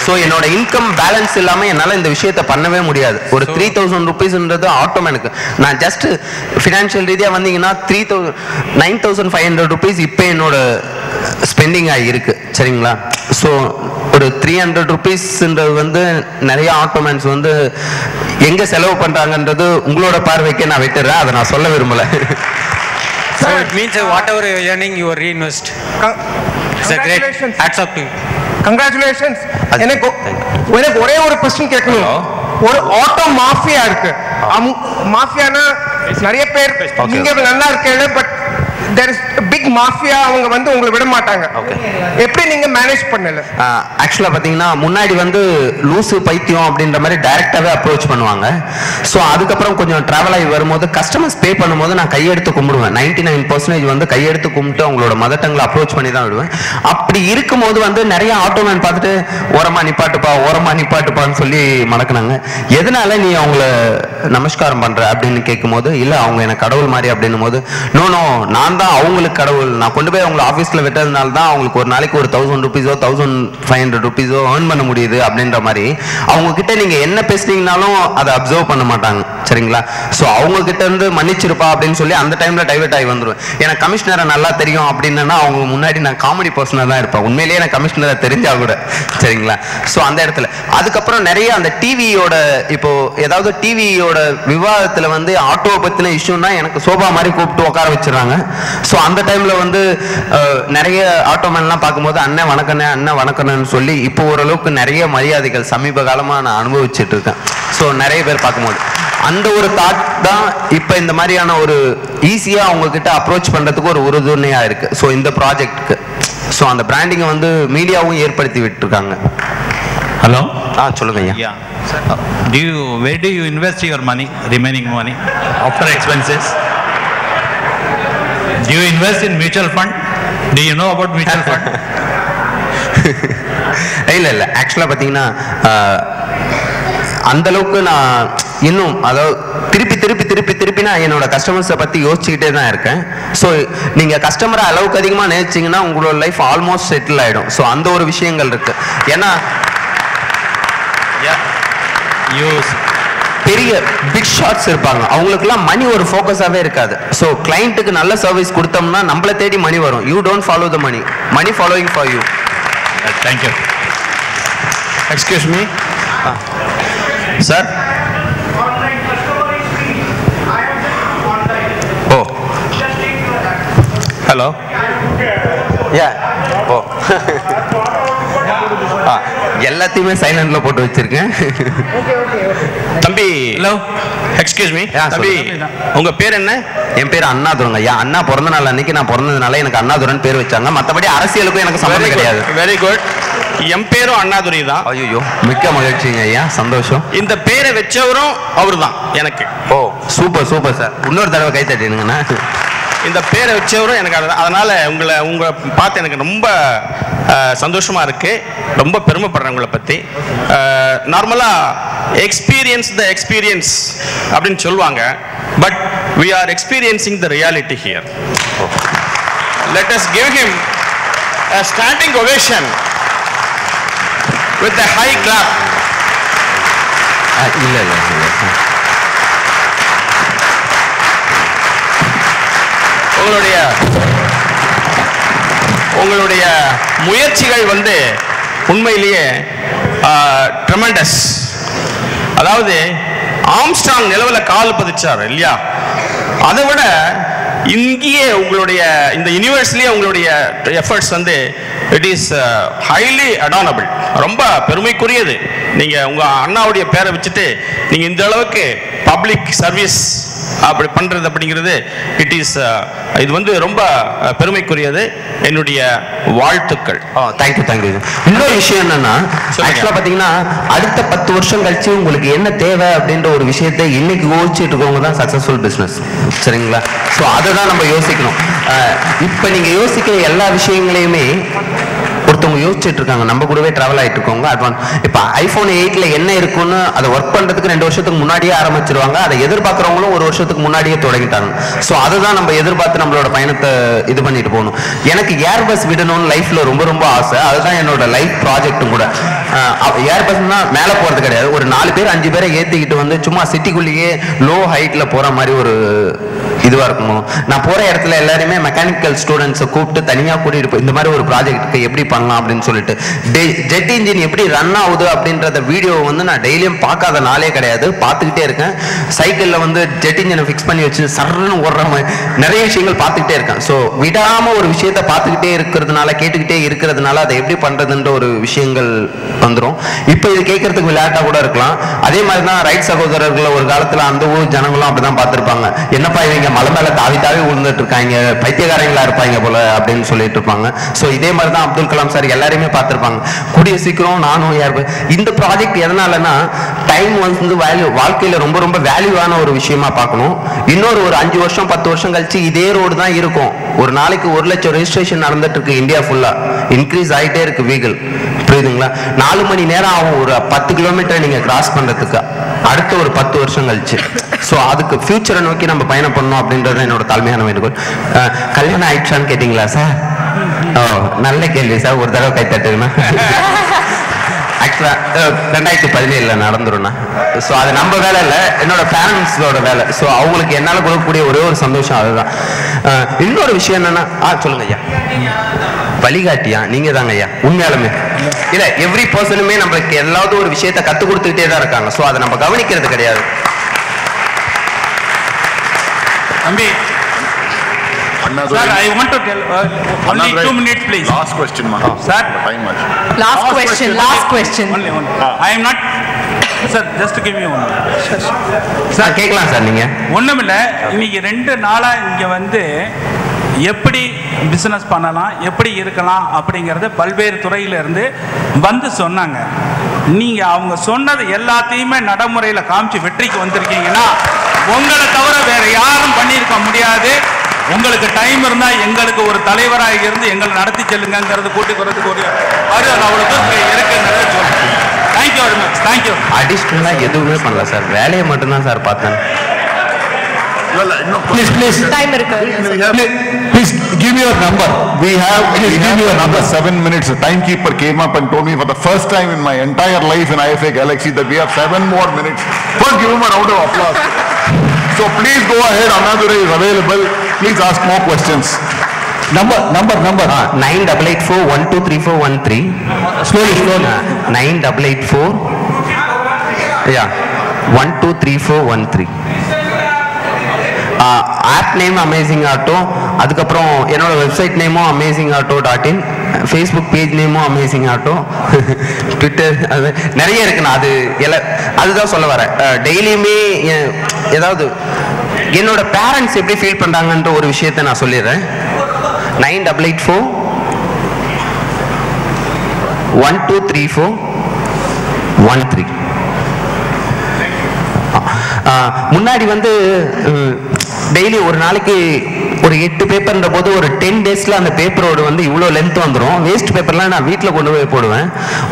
ஸோ என்னோட இன்கம் பேலன்ஸ் இல்லாமல் என்னால் இந்த விஷயத்தை பண்ணவே முடியாது. ஒரு 3000 rupeesன்றது ஆட்டோமேனுக்கு. நான் ஜஸ்ட் ஃபினான்ஷியல் ரீதியாக வந்தீங்கன்னா 9500 rupees இப்போ என்னோட ஸ்பெண்டிங் ஆகியிருக்கு. சரிங்களா? ஸோ ஒரு 300 rupeesன்றது வந்து நிறைய ஆட்டோமேன்ஸ் வந்து எங்கே செலவு பண்ணுறாங்கன்றது உங்களோட பார்வைக்கு நான் விட்டுறேன். அதை நான் சொல்ல விரும்பலை. So it means whatever you are earning, you reinvest. It's a great hats up to you. Congratulations. எனக்கு ஒரே ஒரு क्वेश्चन கேட்கணும். ஒரு ஆட்டோ மாஃபியா இருக்கு. மாஃபியானா நிறைய பேர் நீங்க நல்லா இருக்கீங்க, but there is a big mafia. அவங்க வந்து உங்களை விட மாட்டாங்க. எப்படி நீங்க மேனேஜ் பண்ணல? ஆக்சுவலா பாத்தீங்கன்னா முன்னாடி வந்து லூசு பைத்தியம் அப்படின்ற மாதிரி டைரக்டாவே அப்ரோச் பண்ணுவாங்க. ஸோ அதுக்கப்புறம் கொஞ்சம் டிராவல் ஆகி வரும்போது கஸ்டமர்ஸ் பே பண்ணும்போது நான் கையெடுத்து கும்பிடுவேன். 99% வந்து கையெடுத்து கும்பிட்டு அவங்களோட மதர் டங்ல அப்ரோச் பண்ணி தான் விடுவேன். அப்படி இருக்கும்போது வந்து நிறைய ஆட்டோமேன் பார்த்துட்டு ஓரமா நிப்பாட்டுப்பான்னு சொல்லி மடக்குனாங்க. எதனால நீ அவங்கள நமஸ்காரம் பண்ற அப்படின்னு கேட்கும்போது, இல்ல அவங்க எனக்கு கடவுள் மாதிரி அப்படின்னும் போது, நோ நான் தான் அவங்களுக்கு கடவுள். நான் கொண்டு போய் அவங்க ஆஃபீஸில் விட்டதுனால தான் அவங்களுக்கு ஒரு நாளைக்கு ஒரு 1000 rupees 1500 rupees ஏர்ன் பண்ண முடியுது அப்படின்ற மாதிரி அவங்க கிட்ட நீங்க என்ன பேசுனீங்கனாலும் அதை அப்சர்வ் பண்ண மாட்டாங்க. சரிங்களா? ஸோ அவங்க கிட்ட இருந்து மன்னிச்சிருப்பா அப்படின்னு சொல்லி அந்த டைம்ல டைவர்ட் ஆகி வந்துடுவேன். எனக்கு கமிஷனரை நல்லா தெரியும் அப்படின்னா அவங்க முன்னாடி நான் காமெடி பர்சனாக தான் இருப்பேன். உண்மையிலேயே எனக்கு கமிஷனரை தெரிஞ்சா கூட. சரிங்களா? ஸோ அந்த இடத்துல அதுக்கப்புறம் நிறைய அந்த டிவியோட இப்போ ஏதாவது டிவியோட விவாதத்தில் வந்து ஆட்டோவை பற்றின இஷ்யூன்னா எனக்கு சோபா மாதிரி கூப்பிட்டு உட்கார வச்சிடறாங்க. ஸோ அந்த டைம்ல வந்து நிறைய ஆட்டோமேன்லாம் பார்க்கும்போது அண்ணன் வணக்கண்ணன்னு சொல்லி இப்போ ஓரளவுக்கு நிறைய மரியாதைகள் சமீப காலமாக நான் அனுபவிச்சுட்டு இருக்கேன். ஸோ நிறைய பேர் பார்க்கும்போது அந்த ஒரு தாட் தான் இப்போ இந்த மாதிரியான ஒரு ஈஸியாக அவங்கக்கிட்ட அப்ரோச் பண்ணுறதுக்கு ஒரு உறுதுணையாக இருக்கு. ஸோ இந்த ப்ராஜெக்ட்டுக்கு ஸோ அந்த பிராண்டிங்கை வந்து மீடியாவும் ஏற்படுத்தி விட்டுருக்காங்க. ஹலோ, சொல்லுங்க ஐயா. Where do you invest your money, remaining money after expenses? Do you invest in mutual fund? Do you know about mutual fund? இல்லை ஆக்சுவலாக பார்த்தீங்கன்னா அந்த அளவுக்கு நான் இன்னும் அதாவது திருப்பி நான் என்னோட கஸ்டமர்ஸை பற்றி யோசிச்சுக்கிட்டே தான் இருக்கேன். ஸோ நீங்கள் கஸ்டமரை அளவுக்கு அதிகமாக நேசிச்சிங்கன்னா உங்களோட லைஃப் ஆல்மோஸ்ட் செட்டில் ஆகிடும். ஸோ அந்த ஒரு விஷயங்கள் இருக்கு. ஏன்னா பெரிய பிக் ஷாட்ஸ் இருப்பாங்க, அவங்களுக்குலாம் மணி ஒரு ஃபோக்கஸாகவே இருக்காது. ஸோ கிளைண்ட்டுக்கு நல்ல சர்வீஸ் கொடுத்தோம்னா நம்மளை தேடி மணி வரும். You don't follow the money following for you. Thank you. Excuse me sir. Oh hello. ஓ எல்லாத்தையுமே சைலண்ட்ல போட்டு வச்சிருக்கேன். தம்பி, ஹலோ, எக்ஸ்கியூஸ் மீ தம்பி, உங்க பேர் என்ன? என் பேர் அண்ணாதுரங்க ஐயா. அண்ணா பிறந்த நாள் அன்னைக்கு நான் பிறந்ததுனால எனக்கு அண்ணாதுரன் பேர் வச்சாங்க. மற்றபடி அரசியலுக்கும் எனக்கு சம்பந்தம் கிடையாது. Very good. என் பேரும் அண்ணாதுரை தான். ஐயோ, மிக்க மகிழ்ச்சிங்க ஐயா, சந்தோஷம். இந்த பேரை வச்சவரும் அவரு தான் எனக்கு. ஓ சூப்பர் சார். இன்னொரு தடவை கை தட்டினுங்கண்ணா. இந்த பேரை வச்சவரும் எனக்கு அதனால உங்களை பார்த்து எனக்கு ரொம்ப சந்தோஷமா இருக்கு. ரொம்ப பெருமைப்படுறேன் உங்களை பத்தி. நார்மலா எக்ஸ்பீரியன்ஸ் த எக்ஸ்பீரியன்ஸ் அப்படின்னு சொல்லுவாங்க. But we are experiencing the reality here. Let us give him a standing ovation with a high clap. இல்ல உங்களுடைய முயற்சிகள் வந்து உண்மையிலேயே ட்ரெமெண்டஸ். அதாவது ஆம்ஸ்ட்ராங் நிலவில் கால் பதிச்சார் இல்லையா, அதை விட இங்கேயே உங்களுடைய இந்த யூனிவர்ஸ்லேயே உங்களுடைய எஃபர்ட்ஸ் வந்து இட் இஸ் ஹைலி அடானபிள், ரொம்ப பெருமைக்குரியது. நீங்கள் உங்கள் அண்ணாவுடைய பேரை வச்சுட்டு நீங்கள் இந்த அளவுக்கு பப்ளிக் சர்வீஸ் அப்படி பண்ணுறது அப்படிங்கிறது இது வந்து ரொம்ப பெருமைக்குரியது. என்னுடைய வாழ்த்துக்கள். Thank you thank you. இன்னொரு விஷயம் என்னன்னா, ஆக்சுவலாக பார்த்தீங்கன்னா அடுத்த 10 வருஷம் கழிச்சு உங்களுக்கு என்ன தேவை அப்படின்ற ஒரு விஷயத்தை இன்னைக்கு யோசிச்சுட்டு இருக்கவங்க தான் சக்ஸஸ்ஃபுல் பிஸ்னஸ். சரிங்களா? ஸோ அதை தான் நம்ம யோசிக்கணும். இப்போ நீங்கள் யோசிக்கிற எல்லா விஷயங்களையுமே ஒருத்தவங்க யோசிச்சுட்டு இருக்காங்க, நம்ம கூடவே டிராவல் ஆகிட்டு இருக்கவங்க. இப்போ ஐஃபோன் 8ல என்ன இருக்குன்னு அதை ஒர்க் பண்ணுறதுக்கு 2 வருஷத்துக்கு முன்னாடியே ஆரம்பிச்சிருவாங்க. அதை எதிர்பார்க்குறவங்களும் 1 வருஷத்துக்கு முன்னாடியே தொடங்கிட்டாங்க. ஸோ அதை தான் நம்ம எதிர்பார்த்து நம்மளோட பயணத்தை இது பண்ணிட்டு போகணும். எனக்கு ஏர்பஸ் விடணும்னு லைஃப்ல ரொம்ப ரொம்ப ஆசை. அதுதான் என்னோட லைஃப் ப்ராஜெக்டும் கூட. ஏர்பஸ்னா மேலே போகிறது கிடையாது, ஒரு 4 பேர் 5 பேரை ஏற்றிக்கிட்டு வந்து சும்மா சிட்டிக்குள்ளேயே லோ ஹைட்டில் போகிற மாதிரி ஒரு இதுவாக இருக்கணும். நான் போகிற இடத்துல எல்லாருமே மெக்கானிக்கல் ஸ்டூடெண்ட்ஸை கூப்பிட்டு தனியாக கூட்டிகிட்டு போய் இந்த மாதிரி ஒரு ப்ராஜெக்ட்டுக்கு எப்படி பண்ணலாம் அப்படின்னு சொல்லிட்டு ஜெட் இன்ஜின் எப்படி ரன் ஆகுது அப்படின்றத வீடியோ வந்து நான் டெய்லியும் பார்க்காத நாளே கிடையாது, பார்த்துக்கிட்டே இருக்கேன். சைக்கிளில் வந்து ஜெட் இன்ஜினை ஃபிக்ஸ் பண்ணி வச்சு சர்ன்னு ஓடுற மாதிரி நிறைய விஷயங்கள் பார்த்துக்கிட்டே இருக்கேன். ஸோ விடாமல் ஒரு விஷயத்தை பார்த்துக்கிட்டே இருக்கிறதுனால கேட்டுக்கிட்டே இருக்கிறதுனால அதை எப்படி பண்ணுறதுன்ற ஒரு விஷயங்கள் வந்துடும். இப்போ இது கேட்கறதுக்கு விளையாட்டாக கூட இருக்கலாம். அதே மாதிரி தான் ரைட் சகோதரர்கள் ஒரு காலத்தில் அந்த ஊர் ஜனங்களும் அப்படி தான் பார்த்துருப்பாங்க. என்னப்பா இவங்க மலை மேலே தாவி தாவி விழுந்துட்டு இருக்காங்க, பைத்தியக்காரங்களா இருப்பாங்க போல அப்படின்னு சொல்லிட்டு இருப்பாங்க. ஸோ இதே மாதிரி தான் அப்துல் கலாம் சார் எல்லாருமே பார்த்துருப்பாங்க. கூடிய சீக்கிரம் நானும் இந்த ப்ராஜெக்ட் எதனாலன்னா டைம் வந்து வாழ்க்கையில் ரொம்ப ரொம்ப வேல்யூவான ஒரு விஷயமா பார்க்கணும். இன்னொரு ஒரு 5 வருஷம் 10 வருஷம் கழிச்சு இதே ரோடு தான் இருக்கும். ஒரு நாளைக்கு 1 லட்சம் ரெஜிஸ்ட்ரேஷன் நடந்துட்டு இருக்கு இந்தியா ஃபுல்லா, இன்க்ரீஸ் ஆகிட்டே இருக்கு வீகல். புரியுதுங்களா? 4 மணி நேரம் ஆகும் ஒரு 10 கிலோமீட்டர் நீங்க கிராஸ் பண்றதுக்கு அடுத்த ஒரு 10 வருஷம் கழிச்சு. ஸோ அதுக்கு ஃபியூச்சரை நோக்கி நம்ம பயணம் பண்ணணும் அப்படின்றது என்னோட தாழ்மையான வேண்டுகோள். கல்யாணம் ஆயிடுச்சான்னு கேட்டீங்களா சார்? நல்ல கேள்வி சார், ஒரு தடவை கை தட்டுங்கண்ணா. ஆக்சுவலாக 2017 நடந்துரும்ண்ணா. ஸோ அது நம்ம வேலை இல்லை, என்னோட பேரண்ட்ஸோட வேலை. ஸோ அவங்களுக்கு என்னால் கொடுக்கக்கூடிய ஒரே ஒரு சந்தோஷம் அதுதான். இன்னொரு விஷயம் என்னன்னா, சொல்லுங்க ஐயா. வழிகாட்டியா நீங்க தாங்க ஐயா. உண்மையாலுமே இல்ல, எவ்ரி பர்சனுமே நம்மளுக்கு எல்லாவது ஒரு விஷயத்தை கற்றுக் கொடுத்துக்கிட்டே தான் இருக்காங்க. ஸோ அதை நம்ம கவனிக்கிறது கிடையாது. தம்பி, sir, I want to tell only 2 minutes, please. Last question, man. Sir, time much. Last question. Only. I am not. Sir, just give me one. Sir, கேட்கலாம் சார். நீங்க ஒண்ணுமில்ல, இன்னைக்கு 2 நாளா இங்க வந்து எப்படி பிசினஸ் பண்ணலாம், எப்படி இருக்கலாம் அப்படிங்கறது பல்வேறு துறையில இருந்து வந்து சொன்னாங்க. நீங்க அவங்க சொன்னது எல்லாத்தையுமே நடைமுறையில காமிச்சு வெற்றிக்கு வந்திருக்கீங்கன்னா உங்களை தவிர வேற யாரும் பண்ணியிருக்க முடியாது. உங்களுக்கு டைம் இருந்தா எங்களுக்கு ஒரு தலைவராக இருந்து எங்களை நடத்தி செல்லுங்கிறது கூட்டிக் வரதுக்கு ஒரு அவ்வளவு இருக்குங்கிறத சொல்லுங்க. Thank you very much. தேங்க்யூ. அடிஷ்னலா எதுவுமே பண்ணல சார், வேலையை மட்டும்தான் சார் பார்த்தேன். Please. Time irukku. Please give me your number. We have another 7 minutes. The timekeeper came up and told me for the first time in my entire life in IFA Galaxy that we have 7 more minutes. First, give him a round of applause. So please go ahead. Annadurai is available. Please ask more questions. Number. 9884123413. Slowly. 9884. Yeah. 123413. App name amazing auto, அதுக்கப்புறம் என்னோட website நேமும் amazingauto.in, Facebook page நேமும் amazing auto, Twitter, அது நிறைய இருக்குண்ணா. அதுதான் சொல்ல வரேன். டெய்லியுமே ஏதாவது என்னோட பேரண்ட்ஸ் எப்படி ஃபீல் பண்ணுறாங்கன்ற ஒரு விஷயத்தை நான் சொல்லிடுறேன். 9884123413. முன்னாடி வந்து டெய்லி ஒரு நாளைக்கு ஒரு 8 பேப்பர்ன்ற போது ஒரு 10 டேஸ்ல அந்த பேப்பரோடு வந்து இவ்வளோ லென்த் வந்துடும். வேஸ்ட் பேப்பர்லாம் நான் வீட்டில் கொண்டு போய் போடுவேன்.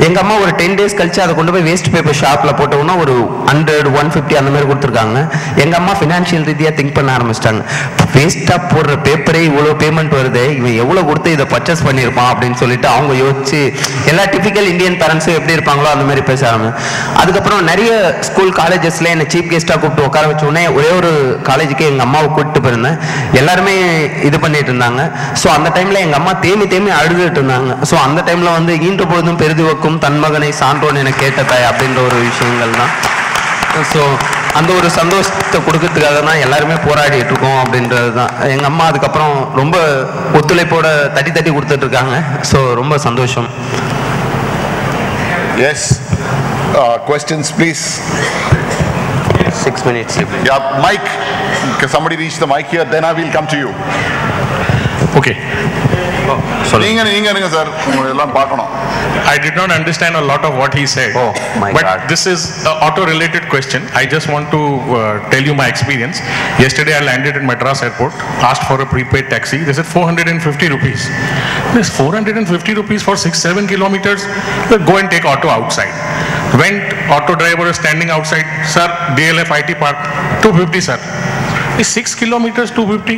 எங்கள் அம்மா ஒரு 10 டேஸ் கழிச்சு அதை கொண்டு போய் வேஸ்ட் பேப்பர் ஷாப்பில் போட்டோம்னா ஒரு 100-150 அந்த மாதிரி கொடுத்துருக்காங்க. எங்கள் அம்மா ஃபினான்ஷியல் ரீதியாக திங்க் பண்ண ஆரம்பிச்சிட்டாங்க. வேஸ்ட்டாக போடுற பேப்பரே இவ்வளோ பேமெண்ட் வருது, இவன் எவ்வளோ கொடுத்து இதை பர்ச்சேஸ் பண்ணியிருப்பான் அப்படின்னு சொல்லிட்டு அவங்க யோசிச்சு எல்லா டிபிக்கல் இந்தியன் பேரண்ட்ஸும் எப்படி இருப்பாங்களோ அந்த மாதிரி பேச ஆரம்பிச்சு. அதுக்கப்புறம் நிறைய ஸ்கூல் காலேஜஸ்ல என்னை சீஃப் கெஸ்ட்டாக கூப்பிட்டு உட்கார வச்ச உடனே ஒரே ஒரு காலேஜுக்கு எங்கள் அம்மாவை கூப்பிட்டு போயிருந்தேன். எல்லாருமே எல்லாரையும் இது பண்ணிட்டு இருந்தாங்க. ஸோ அந்த டைமில் எங்கள் அம்மா தேமி தேமி அழுதுட்டு இருந்தாங்க. ஸோ அந்த டைமில் வந்து ஈன்ற பொழுதும் பெரிது வைக்கும் தன் மகனை சான்றோன் என கேட்ட தாய் அப்படின்ற ஒரு விஷயங்கள் தான். ஸோ அந்த ஒரு சந்தோஷத்தை கொடுக்கறதுக்காக தான் எல்லாருமே போராடிட்டு இருக்கோம் அப்படின்றது தான். எங்கள் அம்மா அதுக்கப்புறம் ரொம்ப ஒத்துழைப்போட தட்டி தட்டி கொடுத்துட்டு இருக்காங்க. ஸோ ரொம்ப சந்தோஷம். Yes. Questions, please. 6 minutes. Yeah, Mike. Can somebody reach the mic here? Then I will come to you. Okay. நீங்க சார் உங்களை எல்லாம் பார்க்கணும். I did not understand a lot of what he said. Oh my but God. This is an auto-related question. I just want to tell you my experience. Yesterday I landed at Madras Airport, asked for a prepaid taxi. They said 450 rupees. This 450 rupees for 6-7 kilometers. Go and take auto outside. Went, auto driver is standing outside. Sir, DLF IT Park, 250 sir. Is 6 kilometers 250?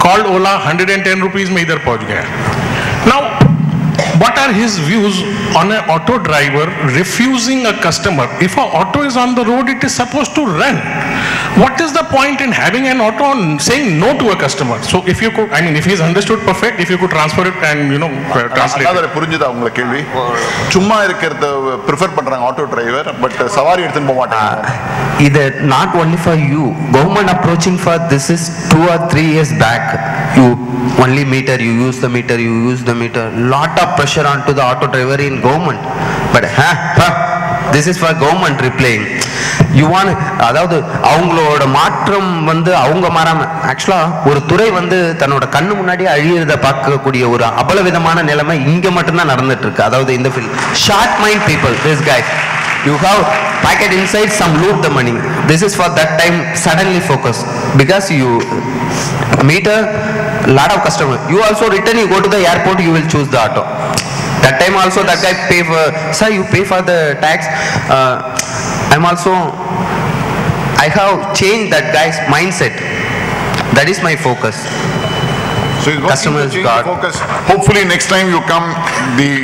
Called Ola, 110 rupees में इधर पहुंच गया. Now, what are his views on an auto driver refusing a customer? If an auto is on the road, it is supposed to run. What is the point in having an auto and saying no to a customer? So, if you could, I mean, if he's understood perfect, if you could transfer it and translate. அதாவது புரிஞ்சுதா உங்களை கேள்வி? சும்மா இருக்கிறத prefer பண்றாங்க auto driver, but சவாரி எடுத்துன்னு போக மாட்டாங்க. இது not only for you. Government approaching for this is 2 or 3 years back. You only meter, you use the meter, you use the meter. Lot of pressure onto the auto driver in government. But this is for government replaying. You want, அதாவது அவங்களோட மாற்றம் வந்து அவங்க மாறாம ஆக்சுவலா ஒரு துறை வந்து தன்னோட கண்ணு முன்னாடி அழியறத பார்க்கக்கூடிய ஒரு அபலவிதமான நிலைமை இங்க மட்டும்தான் நடந்துட்டு இருக்கு. அதாவது இந்த field short mind people, this guy, you have packet inside, some loot the money. This is for that time suddenly focus because you meet a lot of customer. You also return, you go to the airport, you will choose the auto. That time also that guy pay for, sir you pay for the tax. I have changed that guy's mindset. That is my focus. So he's working to change the focus. Hopefully next time you come,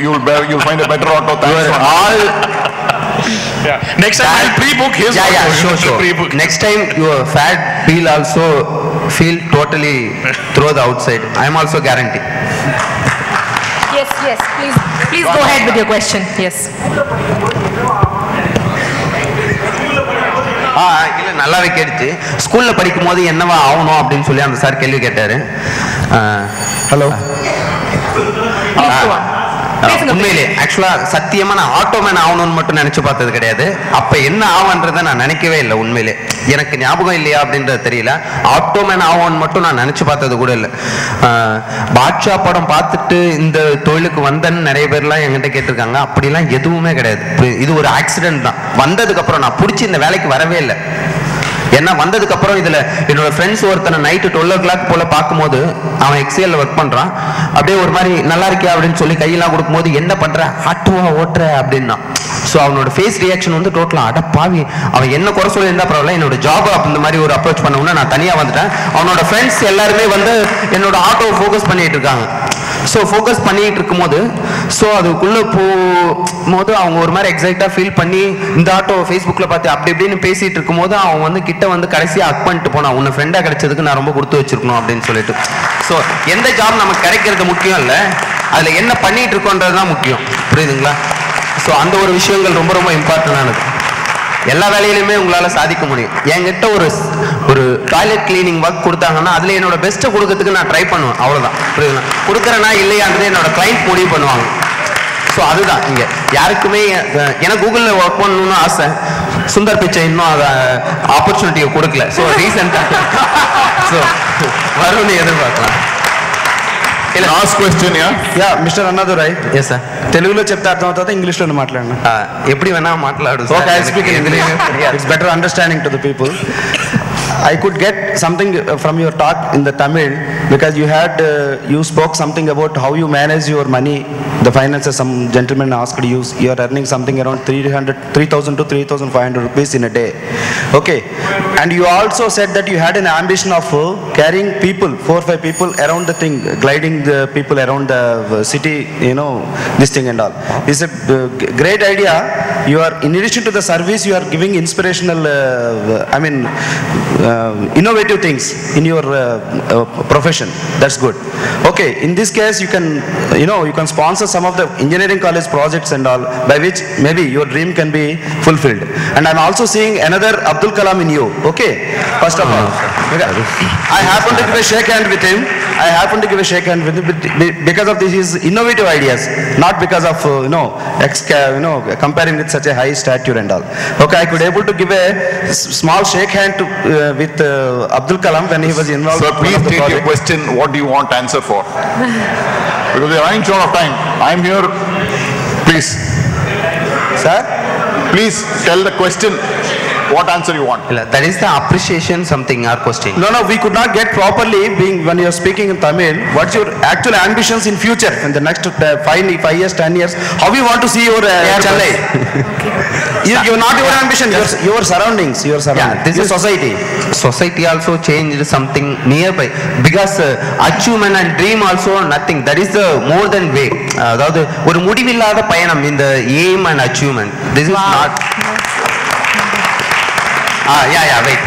you'll find a better auto. All Yeah. Next time I'll pre-book his auto. Yeah, sure. Pre-book. Next time your fat wheel also feel totally throw the outside. I am also guarantee. Yes, please go ahead with your question. Yes. இல்லை நல்லாவே கேட்டுச்சு. ஸ்கூலில் படிக்கும் போது என்னவா ஆகணும் அப்படின்னு சொல்லி அந்த சார் கேள்வி கேட்டார். ஹலோ, உண்மையிலே ஆக்சுவலா சத்தியமா நான் ஆட்டோமேன் ஆகணும்னு மட்டும் நினைச்சு பார்த்தது கிடையாது. அப்ப என்ன ஆகுன்றதை நான் நினைக்கவே இல்லை. உண்மையிலே எனக்கு ஞாபகம் இல்லையா அப்படின்றது தெரியல. ஆட்டோமேன் ஆகும்னு மட்டும் நான் நினைச்சு பார்த்தது கூட இல்லை. பாட்ஷா படம் பார்த்துட்டு இந்த தொழிலுக்கு வந்தேன்னு நிறைய பேர்லாம் என்கிட்ட கேட்டிருக்காங்க. அப்படிலாம் எதுவுமே கிடையாது. இது ஒரு ஆக்சிடென்ட் தான். வந்ததுக்கு அப்புறம் நான் பிடிச்சி இந்த வேலைக்கு வரவே இல்லை. ஏன்னா வந்ததுக்கு அப்புறம் இதுல என்னோட ஃப்ரெண்ட்ஸ் ஒருத்தனை நைட்டு 12 o'clock போல பார்க்கும்போது அவன் எக்ஸிஎல்ல ஒர்க் பண்றான். அப்படியே ஒரு மாதிரி நல்லா இருக்கியா அப்படின்னு சொல்லி கையெல்லாம் கொடுக்கும்போது என்ன பண்ற, ஆட்டோவா ஓட்டுற அப்படின்னா. ஸோ அவனோட ஃபேஸ் ரியாக்ஷன் வந்து டோட்டலா அட பாவி, அவன் என்ன குறை சொல்லி இருந்தா பரவாயில்ல, என்னோட ஜாப் இந்த மாதிரி ஒரு அப்ரோச் பண்ணவுன்னா நான் தனியா வந்துட்டேன். அவனோட ஃப்ரெண்ட்ஸ் எல்லாருமே வந்து என்னோட ஆட்டோவை ஃபோக்கஸ் பண்ணிட்டு இருக்காங்க. ஸோ ஃபோக்கஸ் பண்ணிட்டு இருக்கும்போது ஸோ அதுக்குள்ளே போகும்போது அவங்க ஒரு மாதிரி எக்ஸைட்டாக ஃபீல் பண்ணி இந்த ஆட்டோ ஃபேஸ்புக்கில் பார்த்து அப்படி இப்படின்னு பேசிகிட்டு இருக்கும்போது அவன் வந்து கிட்ட வந்து கடைசியாக அக் பண்ணிட்டு போனான். உன்னை ஃப்ரெண்டாக கிடைச்சதுக்கு நான் ரொம்ப கொடுத்து வச்சிருக்கணும் அப்படின்னு சொல்லிட்டு. ஸோ எந்த ஜாப் நமக்கு கிடைக்கிறது முக்கியம் இல்லை, அதில் என்ன பண்ணிட்டு இருக்கோன்றது தான் முக்கியம். புரியுதுங்களா? ஸோ அந்த ஒரு விஷயங்கள் ரொம்ப ரொம்ப இம்பார்ட்டன்டானது. எல்லா வேலையிலுமே உங்களால் சாதிக்க முடியும். என்கிட்ட ஒரு டாய்லெட் கிளீனிங் ஒர்க் கொடுத்தாங்கன்னா அதில் என்னோட பெஸ்ட்டை கொடுக்கறதுக்கு நான் ட்ரை பண்ணுவேன். அவ்வளோதான். புரியுதுங்களா? கொடுக்குறேன்னா இல்லையான்றது என்னோட கிளைண்ட் முடிவு பண்ணுவாங்க. ஸோ அதுதான் இங்கே யாருக்குமே எனக்கு கூகுளில் ஒர்க் பண்ணணும்னு ஆசை. சுந்தர் பிச்சை இன்னும் அதை ஆப்பர்ச்சுனிட்டியை கொடுக்கல. ஸோ ரீசெண்டாக ஸோ வரும்னு எதிர்பார்க்கலாம். Last question yeah mister Annadurai yes sir తెలుగులో చెప్తే అర్థం అవుతుందా ఇంగ్లీష్లో మాట్లాడనా ఎప్పుడు వేనా మాట్లాడు okay I speak in English it's better understanding to the people I could get something from your talk in the Tamil because you spoke something about how you manage your money, the finances. Some gentleman asked you are earning something around 3,000 to 3,500 rupees in a day. Okay, and you also said that you had an ambition of carrying people, 4 or 5 people around the thing, gliding the people around the city, this thing and all. It's a great idea. You are, in addition to the service, you are giving inspirational innovative things in your profession. That's good. Okay, in this case you can, you can sponsor some of the engineering college projects and all, by which maybe your dream can be fulfilled. And I'm also seeing another Abdul Kalam in you. Okay, first of all, I happen to give a shake hand with him. Because of his innovative ideas, not because of comparing with such a high stature and all. Okay, I could able to give a small shake hand to, with Abdul Kalam when he was involved. Sir, please take your question. What do you want answer for? Because we are running short of time. I'm here. Please. Sir? Please tell the question. What answer you want? That is the appreciation something, our question. No, we could not get properly when you are speaking in Tamil. What's your actual ambitions in future, in the next 5 years, 10 years? How you want to see your Chennai? You're not your ambition, your surroundings, your society. Society also changed something nearby. Because achievement and dream also nothing. That is the more than way. அதாவது ஒரு முடிவில்லாத பயணம் in the aim and achievement. This is not. Wait.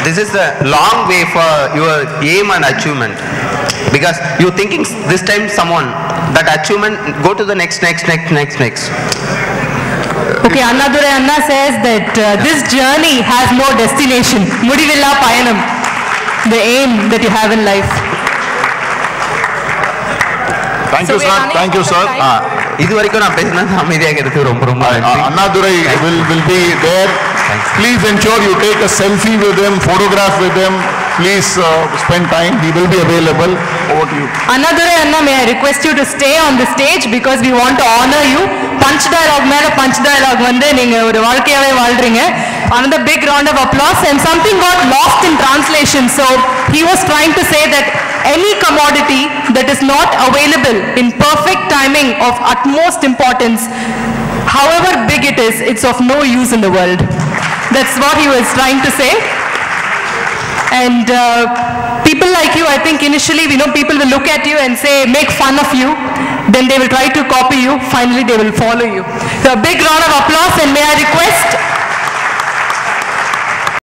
This is the long way for your aim and achievement. Because you thinking this time someone, that achievement, go to the next. Okay, Annadurai Anna says that this journey has no destination. Mudivilla Payanam, the aim that you have in life. Thank you, sir. Thank you, sir. இதுவரைக்கும் நான் பேசினது அமைதியாக இருக்கு. ரொம்ப Annadurai will be there. Please ensure you take a selfie with him, photograph with him. Please spend time. He will be available. Over to you. Annadurai Anna, may I request you to stay on the stage because we want to honor you. Punch dialogue மேல punch dialogue வந்து நீங்க ஒரு வாழ்க்கையாவே வாழ்றீங்க. Another big round of applause. And something got lost in translation. So he was trying to say that any commodity that is not available in perfect timing of utmost importance, however big it is, it's of no use in the world. That's what he was trying to say. And people like you, I think initially people will look at you and say, make fun of you. Then they will try to copy you. Finally, they will follow you. So a big round of applause, and may I request